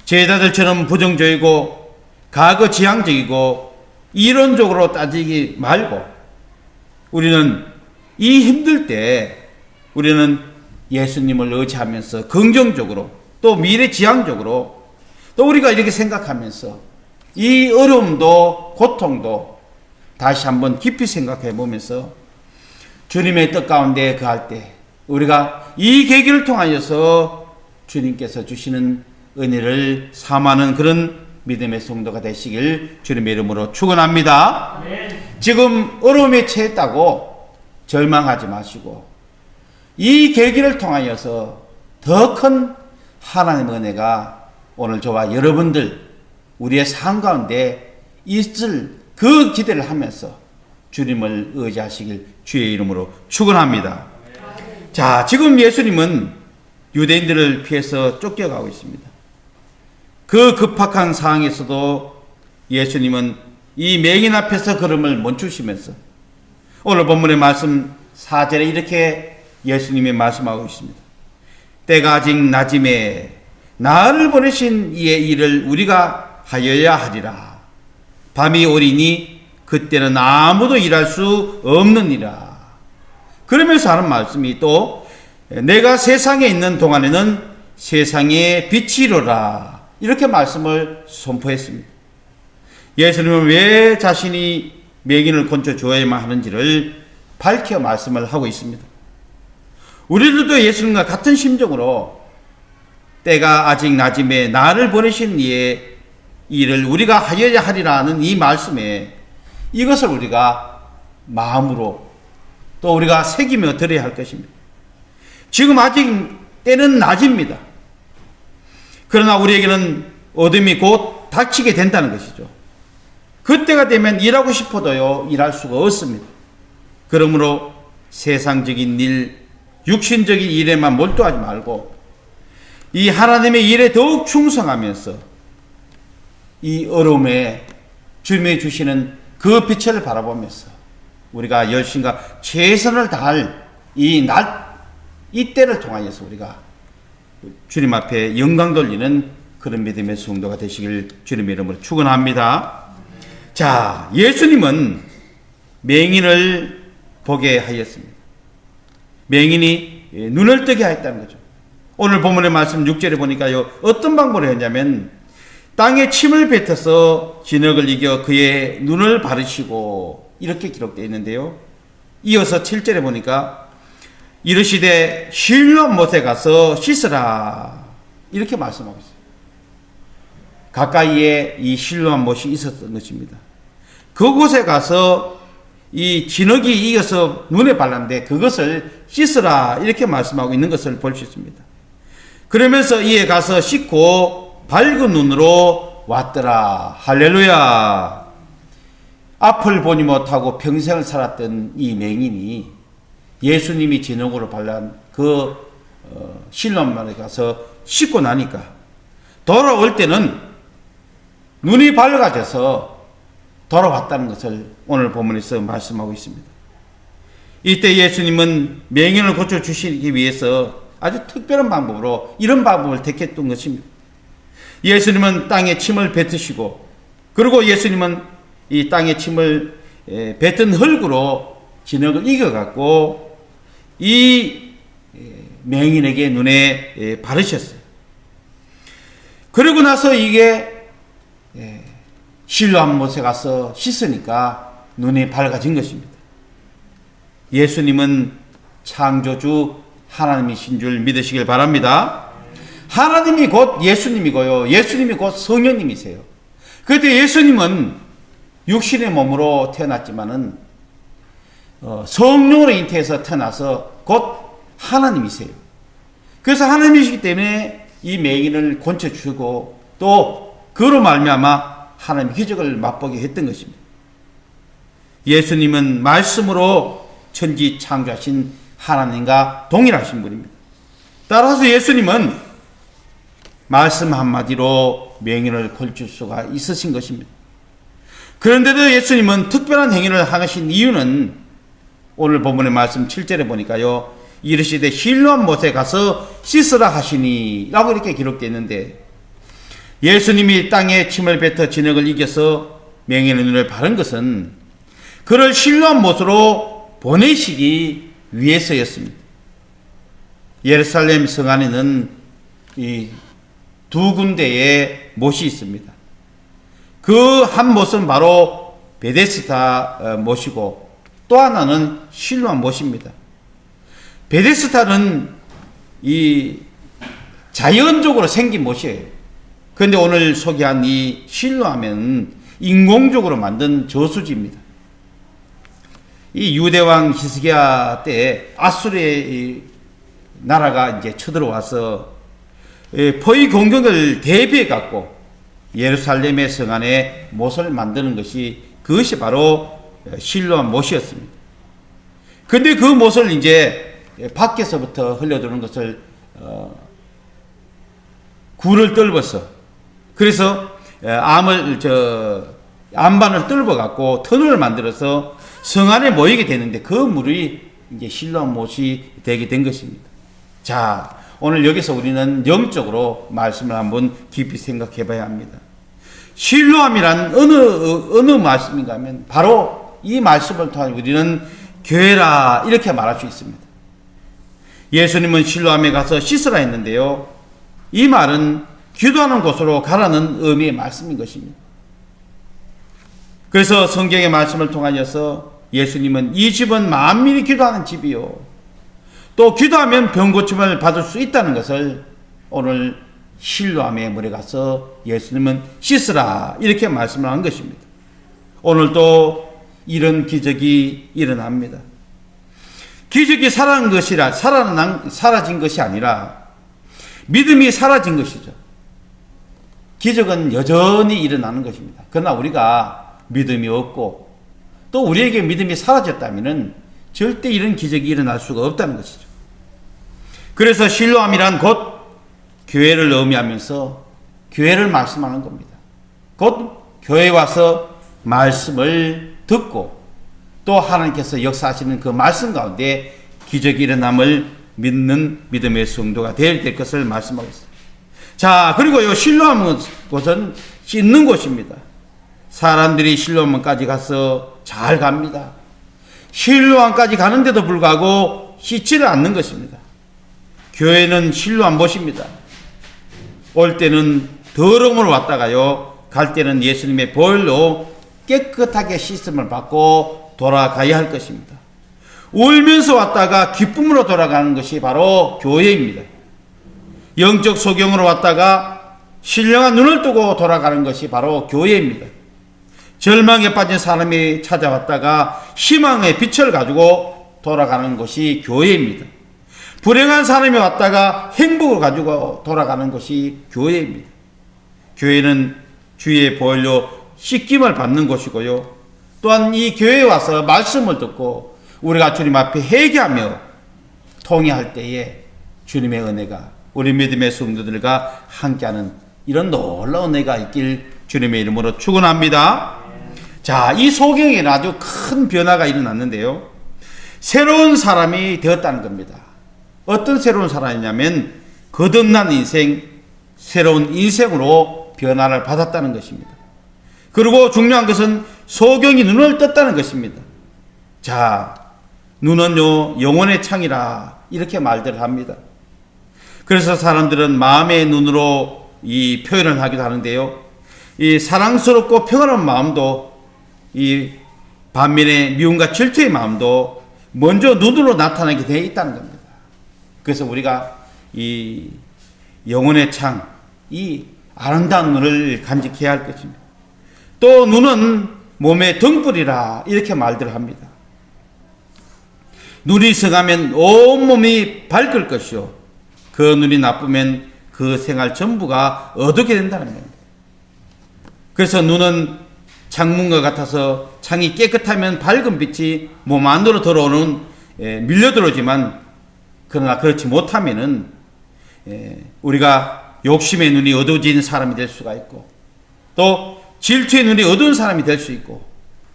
제자들처럼 부정적이고 과거 지향적이고 이론적으로 따지기 말고 우리는 이 힘들 때 우리는 예수님을 의지하면서 긍정적으로 또 미래지향적으로 또 우리가 이렇게 생각하면서 이 어려움도 고통도 다시 한번 깊이 생각해 보면서 주님의 뜻 가운데 거할 때 우리가 이 계기를 통하여서 주님께서 주시는 은혜를 삼하는 그런 믿음의 성도가 되시길 주님의 이름으로 축원합니다. 지금 어려움에 처했다고 절망하지 마시고 이 계기를 통하여서 더 큰 하나님의 은혜가 오늘 저와 여러분들 우리의 삶 가운데 있을 그 기대를 하면서 주님을 의지하시길 주의 이름으로 축원합니다. 자, 지금 예수님은 유대인들을 피해서 쫓겨가고 있습니다. 그 급박한 상황에서도 예수님은 이 맹인 앞에서 걸음을 멈추시면서 오늘 본문의 말씀 4절에 이렇게 예수님이 말씀하고 있습니다. 때가 아직 낮음에 나를 보내신 이의 일을 우리가 하여야 하리라. 밤이 오리니 그때는 아무도 일할 수 없느니라. 그러면서 하는 말씀이 또 내가 세상에 있는 동안에는 세상의 빛이로라. 이렇게 말씀을 선포했습니다. 예수님은 왜 자신이 맹인을 건져 주어야만 하는지를 밝혀 말씀을 하고 있습니다. 우리들도 예수님과 같은 심정으로 때가 아직 낮음에 나를 보내신 이의 일을 우리가 하여야 하리라는 이 말씀에 이것을 우리가 마음으로 또 우리가 새기며 들어야 할 것입니다. 지금 아직 때는 낮입니다. 그러나 우리에게는 어둠이 곧 닥치게 된다는 것이죠. 그때가 되면 일하고 싶어도요, 일할 수가 없습니다. 그러므로 세상적인 일, 육신적인 일에만 몰두하지 말고 이 하나님의 일에 더욱 충성하면서 이 어려움에 주님이 주시는 그 빛을 바라보면서 우리가 열심과 최선을 다할 이 때를 통하여서 우리가 주님 앞에 영광 돌리는 그런 믿음의 성도가 되시길 주님의 이름으로 축원합니다. 자, 예수님은 맹인을 보게 하였습니다. 맹인이 눈을 뜨게 하였다는 거죠. 오늘 본문의 말씀 6절에 보니까요, 어떤 방법을 했냐면 땅에 침을 뱉어서 진흙을 이겨 그의 눈을 바르시고 이렇게 기록되어 있는데요. 이어서 7절에 보니까 이르시되 실로암 못에 가서 씻으라 이렇게 말씀하고 있어요. 가까이에 이 실로암 못이 있었던 것입니다. 그곳에 가서 이 진흙이 이어서 눈에 발랐는데 그것을 씻으라 이렇게 말씀하고 있는 것을 볼 수 있습니다. 그러면서 이에 가서 씻고 밝은 눈으로 왔더라. 할렐루야. 앞을 보지 못하고 평생을 살았던 이 맹인이 예수님이 진흙으로 발란 그 실로암에 가서 씻고 나니까 돌아올 때는 눈이 밝아져서 돌아왔다는 것을 오늘 본문에서 말씀하고 있습니다. 이때 예수님은 맹인을 고쳐주시기 위해서 아주 특별한 방법으로 이런 방법을 택했던 것입니다. 예수님은 땅에 침을 뱉으시고 그리고 예수님은 이 땅에 침을 뱉은 흙으로 진흙을 이겨갖고 이 맹인에게 눈에 바르셨어요. 그리고 나서 이게 실로암 못에 가서 씻으니까 눈이 밝아진 것입니다. 예수님은 창조주 하나님이신 줄 믿으시길 바랍니다. 하나님이 곧 예수님이고요. 예수님이 곧 성령님이세요. 그런데 예수님은 육신의 몸으로 태어났지만은 성령으로 잉태해서 태어나서 곧 하나님이세요. 그래서 하나님이시기 때문에 이 맹인을 건져주고 또 그로 말미암아 하나님의 기적을 맛보게 했던 것입니다. 예수님은 말씀으로 천지 창조하신 하나님과 동일하신 분입니다. 따라서 예수님은 말씀 한마디로 맹인을 고칠 수가 있으신 것입니다. 그런데도 예수님은 특별한 행위를 하신 이유는 오늘 본문의 말씀 7절에 보니까요, 이르시되 실로암 못에 가서 씻으라 하시니 라고 이렇게 기록되어 있는데, 예수님이 땅에 침을 뱉어 진흙을 이겨서 맹인의 눈을 바른 것은 그를 실로암 못으로 보내시기 위해서였습니다. 예루살렘 성 안에는 이 두 군데의 못이 있습니다. 그 한 못은 바로 베데스다 못이고 또 하나는 실로암 못입니다. 베데스다는 이 자연적으로 생긴 못이에요. 그런데 오늘 소개한 이 실로암은 인공적으로 만든 저수지입니다. 이 유대왕 히스기야 때 아수르의 나라가 이제 쳐들어와서 포위 공격을 대비해 갖고 예루살렘의 성 안에 못을 만드는 그것이 바로 실로암 못이었습니다. 근데 그 못을 이제 밖에서부터 흘려들어오는 것을 굴을 뚫어서 그래서 안반을 뚫어 갖고 터널을 만들어서 성 안에 모이게 되는데 그 물이 이제 실로암 못이 되게 된 것입니다. 자, 오늘 여기서 우리는 영적으로 말씀을 한번 깊이 생각해 봐야 합니다. 실로암이란 어느 말씀인가 하면 바로 이 말씀을 통해 우리는 교회라 이렇게 말할 수 있습니다. 예수님은 실로암에 가서 씻으라 했는데요. 이 말은 기도하는 곳으로 가라는 의미의 말씀인 것입니다. 그래서 성경의 말씀을 통하여서 예수님은 이 집은 만민이 기도하는 집이요, 또 기도하면 병고침을 받을 수 있다는 것을 오늘 실로암의 물에 가서 예수님은 씻으라 이렇게 말씀을 한 것입니다. 오늘도 이런 기적이 일어납니다. 기적이 사라진 것이 아니라 믿음이 사라진 것이죠. 기적은 여전히 일어나는 것입니다. 그러나 우리가 믿음이 없고 또 우리에게 믿음이 사라졌다면 절대 이런 기적이 일어날 수가 없다는 것이죠. 그래서 실로암이란 곧 교회를 의미하면서 교회를 말씀하는 겁니다. 곧 교회에 와서 말씀을 듣고 또 하나님께서 역사하시는 그 말씀 가운데 기적이 일어남을 믿는 믿음의 성도가 될 것을 말씀하고 있습니다. 자, 그리고요, 실로암 곳은 씻는 곳입니다. 사람들이 실로암까지 가서 잘 갑니다. 실로암까지 가는데도 불구하고 씻지를 않는 것입니다. 교회는 실로암 못입니다. 올 때는 더러움으로 왔다가요, 갈 때는 예수님의 보혈로 깨끗하게 씻음을 받고 돌아가야 할 것입니다. 울면서 왔다가 기쁨으로 돌아가는 것이 바로 교회입니다. 영적 소경으로 왔다가 신령한 눈을 뜨고 돌아가는 것이 바로 교회입니다. 절망에 빠진 사람이 찾아왔다가 희망의 빛을 가지고 돌아가는 것이 교회입니다. 불행한 사람이 왔다가 행복을 가지고 돌아가는 것이 교회입니다. 교회는 주의 보혈로 씻김을 받는 곳이고요, 또한 이 교회에 와서 말씀을 듣고 우리가 주님 앞에 회개하며 통회할 때에 주님의 은혜가 우리 믿음의 성도들과 함께하는 이런 놀라운 은혜가 있길 주님의 이름으로 축원합니다. 자, 이 소경에는 아주 큰 변화가 일어났는데요, 새로운 사람이 되었다는 겁니다. 어떤 새로운 사람이냐면 거듭난 인생, 새로운 인생으로 변화를 받았다는 것입니다. 그리고 중요한 것은 소경이 눈을 떴다는 것입니다. 자, 눈은요 영혼의 창이라 이렇게 말들을 합니다. 그래서 사람들은 마음의 눈으로 이 표현을 하기도 하는데요, 이 사랑스럽고 평안한 마음도, 이 반면에 미움과 질투의 마음도 먼저 눈으로 나타나게 되어 있다는 겁니다. 그래서 우리가 이 영혼의 창, 이 아름다운 눈을 간직해야 할 것입니다. 또 눈은 몸의 등불이라 이렇게 말들을 합니다. 눈이 성하면 온몸이 밝을 것이요, 그 눈이 나쁘면 그 생활 전부가 어둡게 된다는 겁니다. 그래서 눈은 창문과 같아서 창이 깨끗하면 밝은 빛이 몸 안으로 들어오는 밀려 들어오지만, 그러나 그렇지 못하면은 우리가 욕심의 눈이 어두워진 사람이 될 수가 있고, 또 질투의 눈이 어두운 사람이 될 수 있고,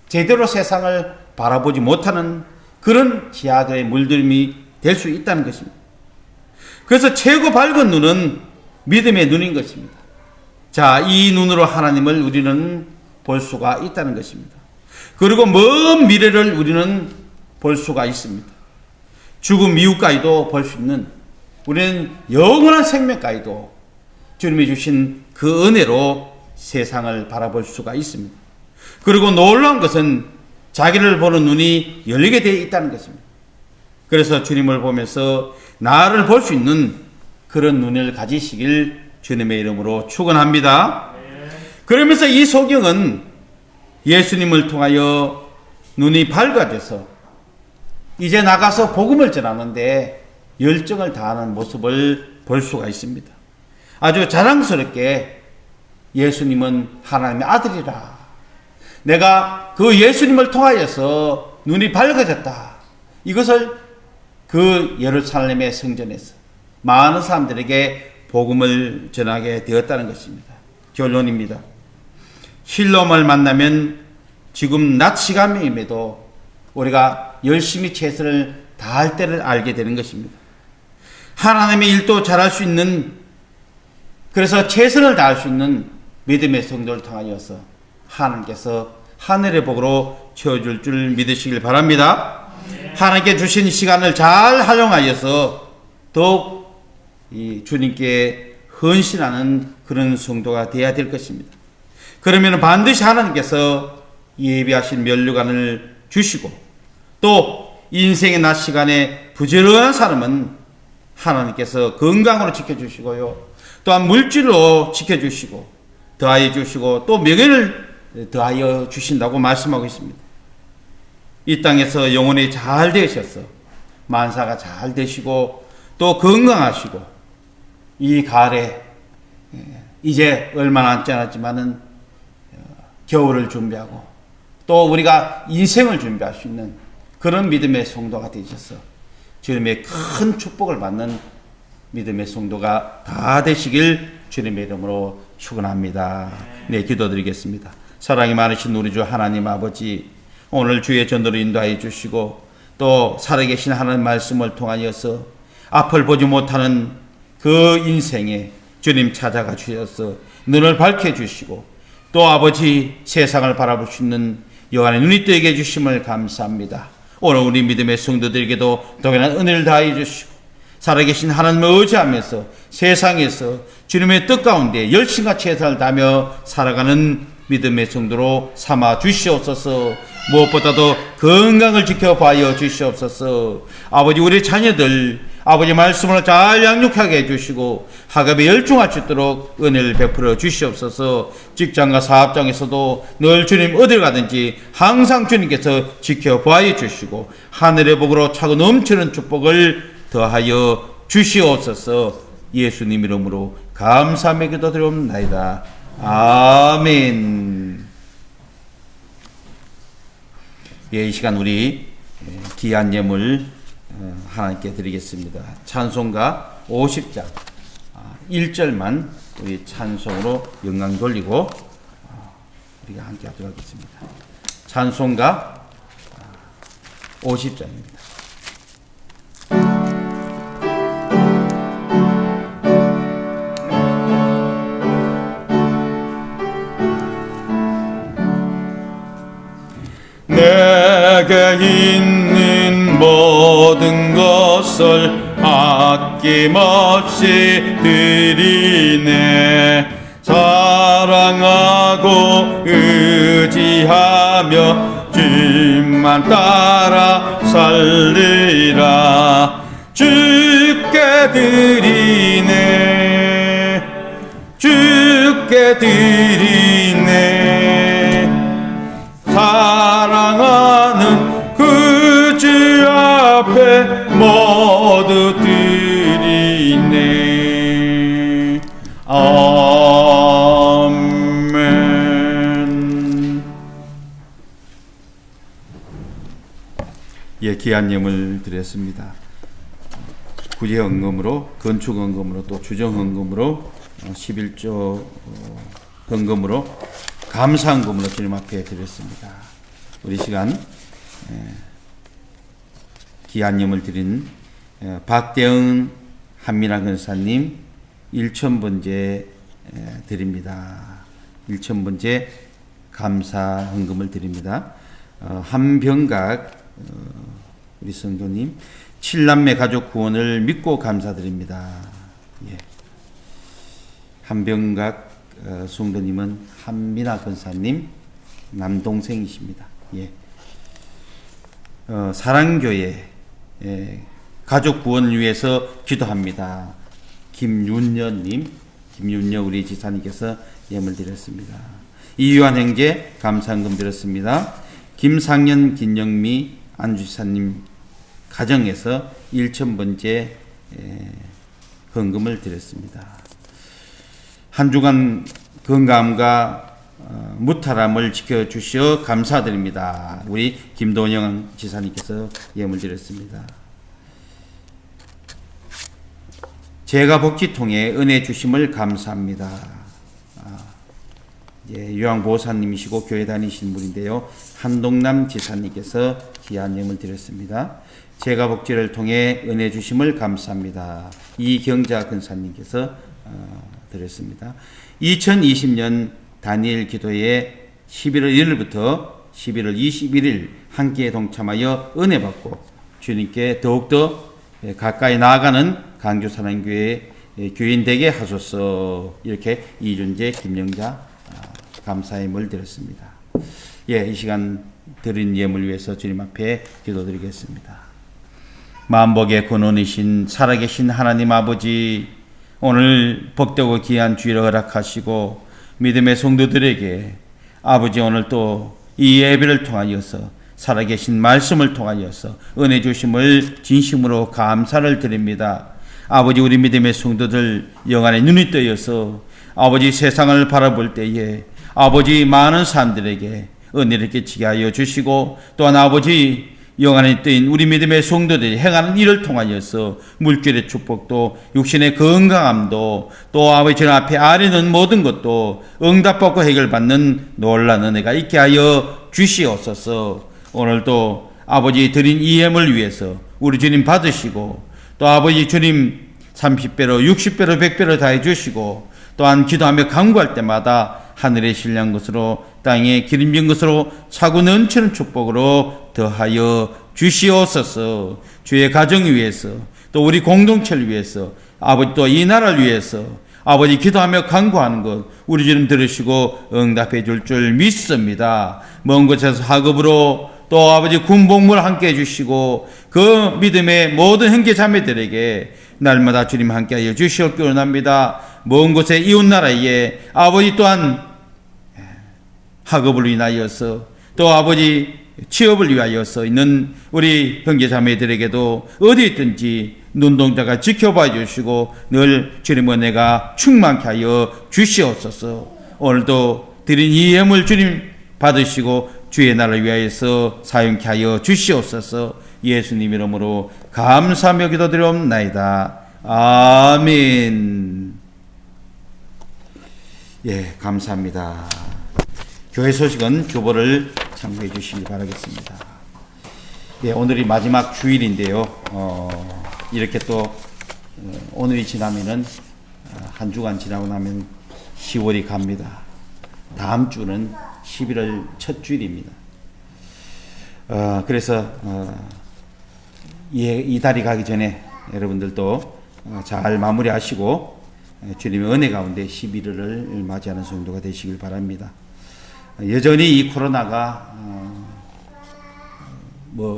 제대로 세상을 바라보지 못하는 그런 지하들의 물들임이 될 수 있다는 것입니다. 그래서 최고 밝은 눈은 믿음의 눈인 것입니다. 자, 이 눈으로 하나님을 우리는 볼 수가 있다는 것입니다. 그리고 먼 미래를 우리는 볼 수가 있습니다. 죽음 이후까지도 볼 수 있는, 우리는 영원한 생명까지도 주님이 주신 그 은혜로 세상을 바라볼 수가 있습니다. 그리고 놀라운 것은 자기를 보는 눈이 열리게 되어 있다는 것입니다. 그래서 주님을 보면서 나를 볼 수 있는 그런 눈을 가지시길 주님의 이름으로 축원합니다. 그러면서 이 소경은 예수님을 통하여 눈이 밝아져서 이제 나가서 복음을 전하는데 열정을 다하는 모습을 볼 수가 있습니다. 아주 자랑스럽게 예수님은 하나님의 아들이라, 내가 그 예수님을 통하여서 눈이 밝아졌다, 이것을 그 예루살렘의 성전에서 많은 사람들에게 복음을 전하게 되었다는 것입니다. 결론입니다. 실로암을 만나면 지금 낮 시간임에도 우리가 열심히 최선을 다할 때를 알게 되는 것입니다. 하나님의 일도 잘할 수 있는, 그래서 최선을 다할 수 있는 믿음의 성도를 통하여서 하나님께서 하늘의 복으로 채워줄 줄 믿으시길 바랍니다. 하나님께 주신 시간을 잘 활용하여서 더욱 이 주님께 헌신하는 그런 성도가 되어야 될 것입니다. 그러면 반드시 하나님께서 예비하신 면류관을 주시고, 또 인생의 낮 시간에 부지런한 사람은 하나님께서 건강으로 지켜주시고요, 또한 물질로 지켜주시고 더하여 주시고 또 명예를 더하여 주신다고 말씀하고 있습니다. 이 땅에서 영혼이 잘 되셔서 만사가 잘 되시고 또 건강하시고, 이 가을에 이제 얼마 남지 않았지만은 겨울을 준비하고 또 우리가 인생을 준비할 수 있는 그런 믿음의 성도가 되셔서 주님의 큰 축복을 받는 믿음의 성도가 다 되시길 주님의 이름으로 축원합니다. 네, 기도드리겠습니다. 사랑이 많으신 우리 주 하나님 아버지, 오늘 주의 전도를 인도하여 주시고 또 살아계신 하나님 말씀을 통하여서 앞을 보지 못하는 그 인생에 주님 찾아가 주셔서 눈을 밝혀주시고 또 아버지 세상을 바라볼 수 있는 여호와의 눈이 뜨게 해주심을 감사합니다. 오늘 우리 믿음의 성도들에게도 더욱이나 은혜를 다해 주시고 살아계신 하나님을 의지하면서 세상에서 주님의 뜻 가운데 열심과 최선을 다하며 살아가는 믿음의 성도로 삼아 주시옵소서. 무엇보다도 건강을 지켜봐여 주시옵소서. 아버지, 우리 자녀들 아버지 말씀을 잘 양육하게 해주시고 학업에 열중할 수 있도록 은혜를 베풀어 주시옵소서. 직장과 사업장에서도 늘 주님 어딜 가든지 항상 주님께서 지켜봐여 주시고 하늘의 복으로 차고 넘치는 축복을 더하여 주시옵소서. 예수님 이름으로 감사하며 기도드리옵나이다. 아멘. 예, 이 시간 우리 귀한 예물 하나님께 드리겠습니다. 찬송가 50장 1절만 우리 찬송으로 영광 돌리고 우리가 함께 하도록 하겠습니다. 찬송가 50장입니다. 내게 있는 모든 것을 아낌없이 드리네. 사랑하고 의지하며 주만 따라 살리라. 주께 드리네, 주께 드리네. 사랑하는 그 주 앞에 모두 드리네. 아멘. 예, 귀한 예물 드렸습니다. 구제 헌금으로, 건축 헌금으로, 또 주정 헌금으로, 11조 헌금으로, 감사 헌금으로 주님 앞에 드렸습니다. 우리 시간 귀한 예물 드린 박대응 한민아 근사님 1,000번째 드립니다. 1,000번째 감사 헌금을 드립니다. 한병각 우리 성도님 7남매 가족 구원을 믿고 감사드립니다. 예. 한병각 성도님은 한민아 권사님 남동생이십니다. 예. 사랑교회 가족 구원을 위해서 기도합니다. 김윤녀님, 김윤녀 우리 지사님께서 예물 드렸습니다. 이유한 형제 감사헌금 드렸습니다. 김상현, 김영미 안주지사님 가정에서 1,000번째 헌금을 드렸습니다. 한 주간 건강과 무탈함을 지켜주시어 감사드립니다. 우리 김도영 지사님께서 예물 드렸습니다. 제가 복지 통해 은혜 주심을 감사합니다. 예, 요양보호사님이시고 교회 다니신 분인데요. 한동남 지사님께서 귀한 예물 드렸습니다. 제가 복지를 통해 은혜 주심을 감사합니다. 이경자 근사님께서 드렸습니다. 2020년 다니엘 기도에 11월 1일부터 11월 21일 함께 동참하여 은혜 받고 주님께 더욱더 가까이 나아가는 강주사랑교회 교인 되게 하소서. 이렇게 이준재, 김영자 감사의 물 드렸습니다. 예, 이 시간 드린 예물 위해서 주님 앞에 기도드리겠습니다. 만복의 근원이신 살아계신 하나님 아버지, 오늘 복되고 귀한 주일을 허락하시고 믿음의 성도들에게 아버지 오늘 또 이 예배를 통하여서 살아계신 말씀을 통하여서 은혜 주심을 진심으로 감사를 드립니다. 아버지, 우리 믿음의 성도들 영안에 눈이 뜨여서 아버지 세상을 바라볼 때에 아버지 많은 사람들에게 은혜를 끼치게 하여 주시고, 또한 아버지 영안에 뜨인 우리 믿음의 성도들이 행하는 일을 통하여서 물질의 축복도 육신의 건강함도 또 아버지 전 앞에 아뢰는 모든 것도 응답받고 해결받는 놀라운 은혜가 있게 하여 주시옵소서. 오늘도 아버지 드린 이 예물 위해서 우리 주님 받으시고, 또 아버지 주님 30배로 60배로 100배로 다해 주시고, 또한 기도하며 간구할 때마다 하늘의 신령 것으로 땅에 기름진 것으로 차고 넘치는 축복으로 더하여 주시옵소서. 주의 가정 위해서, 또 우리 공동체를 위해서, 아버지 또 이 나라를 위해서 아버지 기도하며 간구하는 것 우리 주님 들으시고 응답해 줄 믿습니다. 먼 곳에서 학업으로 또 아버지 군복무를 함께 해주시고 그 믿음의 모든 형제 자매들에게 날마다 주님 함께하여 주시옵기 원합니다. 먼 곳에 이웃나라에 아버지 또한 학업을 위하여서 또 아버지 취업을 위하여서 있는 우리 형제 자매들에게도 어디 있든지 눈동자가 지켜봐 주시고 늘 주님 은혜가 충만케 하여 주시옵소서. 오늘도 드린 이 예물 주님 받으시고 주의 나라를 위하여서 사용케 하여 주시옵소서. 예수님 이름으로 감사하며 기도드리옵나이다. 아멘. 예, 감사합니다. 교회 소식은 주보를 참고해 주시기 바라겠습니다. 예, 오늘이 마지막 주일인데요. 이렇게 또 오늘이 지나면은 한 주간 지나고 나면 10월이 갑니다. 다음 주는 11월 첫 주일입니다. 그래서 이 달이 가기 전에 여러분들도 잘 마무리하시고 주님의 은혜 가운데 11월을 맞이하는 성도가 되시길 바랍니다. 여전히 이 코로나가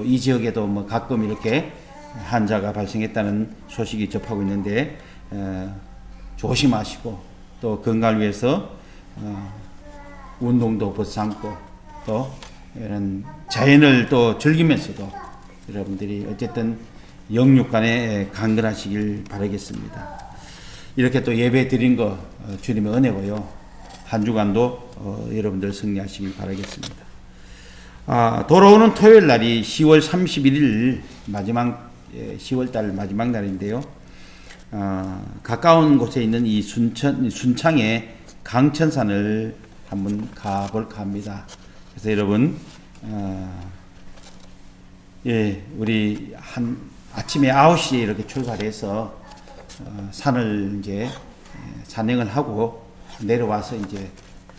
이 지역에도 가끔 이렇게 환자가 발생했다는 소식이 접하고 있는데 조심하시고 또 건강을 위해서 운동도 벗삼고 또 이런 자연을 또 즐기면서도 여러분들이 어쨌든 영육간에 강건하시길 바라겠습니다. 이렇게 또 예배 드린 거 주님의 은혜고요. 한 주간도 여러분들 승리하시길 바라겠습니다. 돌아오는 토요일 날이 10월 31일 마지막 10월달 마지막 날인데요. 가까운 곳에 있는 이 순창의 강천산을 한번 가볼까 합니다. 그래서 여러분, 우리 아침에 9시에 이렇게 출발해서 산을 이제 산행을 하고 내려와서 이제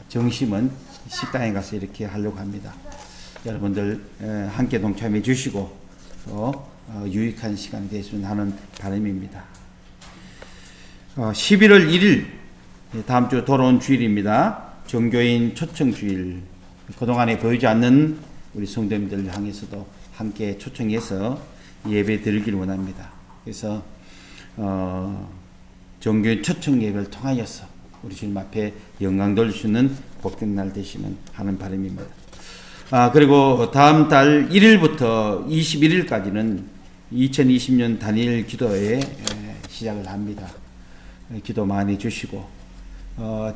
점심은 식당에 가서 이렇게 하려고 합니다. 여러분들 함께 동참해 주시고 또 유익한 시간이 되시면 하는 바람입니다. 11월 1일 다음 주 돌아온 주일입니다. 종교인 초청 주일. 그동안에 보이지 않는 우리 성도님들 향해서도 함께 초청해서 예배 드리길 원합니다. 그래서 종교인 초청 예배를 통하여서 우리 주님 앞에 영광 돌릴 수 있는 복된 날 되시면 하는 바람입니다. 그리고 다음 달 1일부터 21일까지는 2020년 단일 기도회 시작을 합니다. 기도 많이 해주시고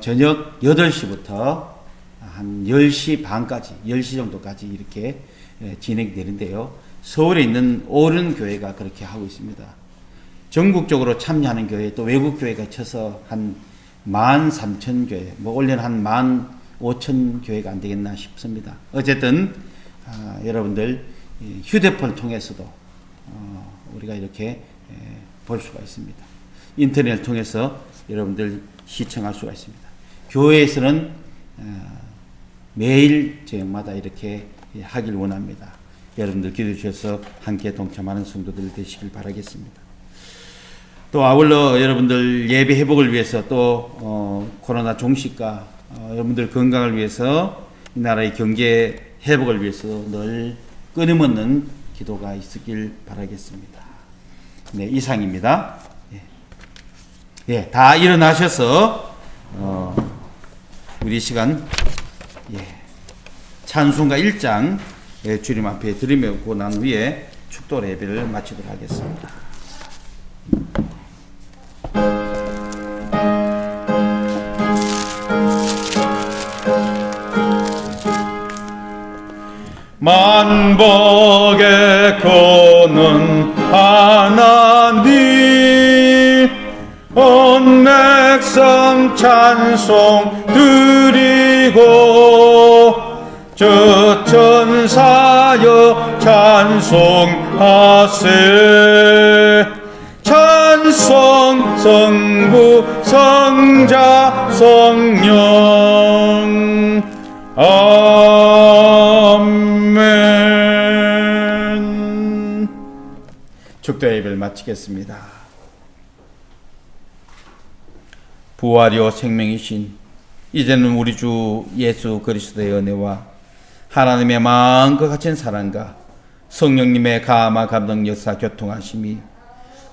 저녁 8시부터 한 10시 반까지 10시 정도까지 이렇게 진행되는데요. 서울에 있는 오른교회가 그렇게 하고 있습니다. 전국적으로 참여하는 교회 또 외국 교회가 쳐서 한 13,000교회 올해는 한 15,000교회가 안 되겠나 싶습니다. 어쨌든 여러분들 휴대폰 통해서도 우리가 이렇게 볼 수가 있습니다. 인터넷을 통해서 여러분들 시청할 수가 있습니다. 교회에서는 매일 저녁마다 이렇게 하길 원합니다. 여러분들 기도해 주셔서 함께 동참하는 성도들 되시길 바라겠습니다. 또 아울러 여러분들 예배 회복을 위해서 또 코로나 종식과 여러분들 건강을 위해서 이 나라의 경제 회복을 위해서 늘 끊임없는 기도가 있었길 바라겠습니다. 네, 이상입니다. 예, 다 일어나셔서 우리 시간 찬송가 1장 주님 앞에 드리고 난 후에 축도 예배를 마치도록 하겠습니다. 만복의 근원 하나님 온 백성 찬송 드리고 저 천사여 찬송하세 찬송 성부 성자 성령 아멘. 축도 예배를 마치겠습니다. 부활이요 생명이신 이제는 우리 주 예수 그리스도의 은혜와 하나님의 마음과 같은 사랑과 성령님의 감화 감동 역사 교통하심이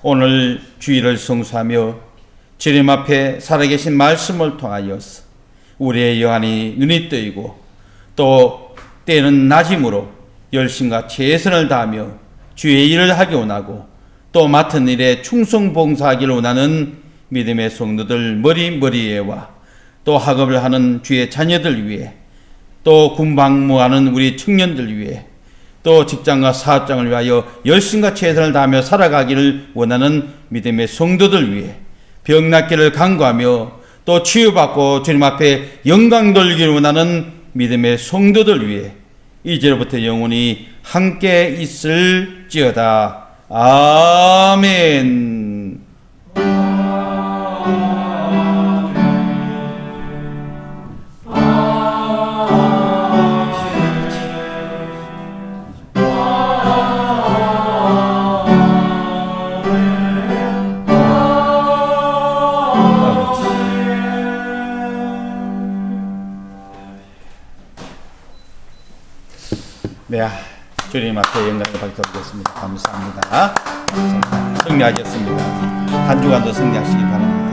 오늘 주일을 성수하며 주님 앞에 살아계신 말씀을 통하여서 우리의 영안이 눈이 뜨이고 또 때는 낮임으로 열심과 최선을 다하며 주의 일을 하기 원하고 또 맡은 일에 충성봉사하기를 원하는 믿음의 성도들 머리머리에와 또 학업을 하는 주의 자녀들 위해 또 군방무하는 우리 청년들 위해 또 직장과 사업장을 위하여 열심과 최선을 다하며 살아가기를 원하는 믿음의 성도들 위해 병낫기를 간구하며 또 치유받고 주님 앞에 영광 돌리기를 원하는 믿음의 성도들 위해 이제로부터 영원히 함께 있을지어다. 아멘. 네, 주님 앞에 영광을 받도록하겠습니다. 감사합니다. 승리하셨습니다. 한 주간도 승리하시기 바랍니다.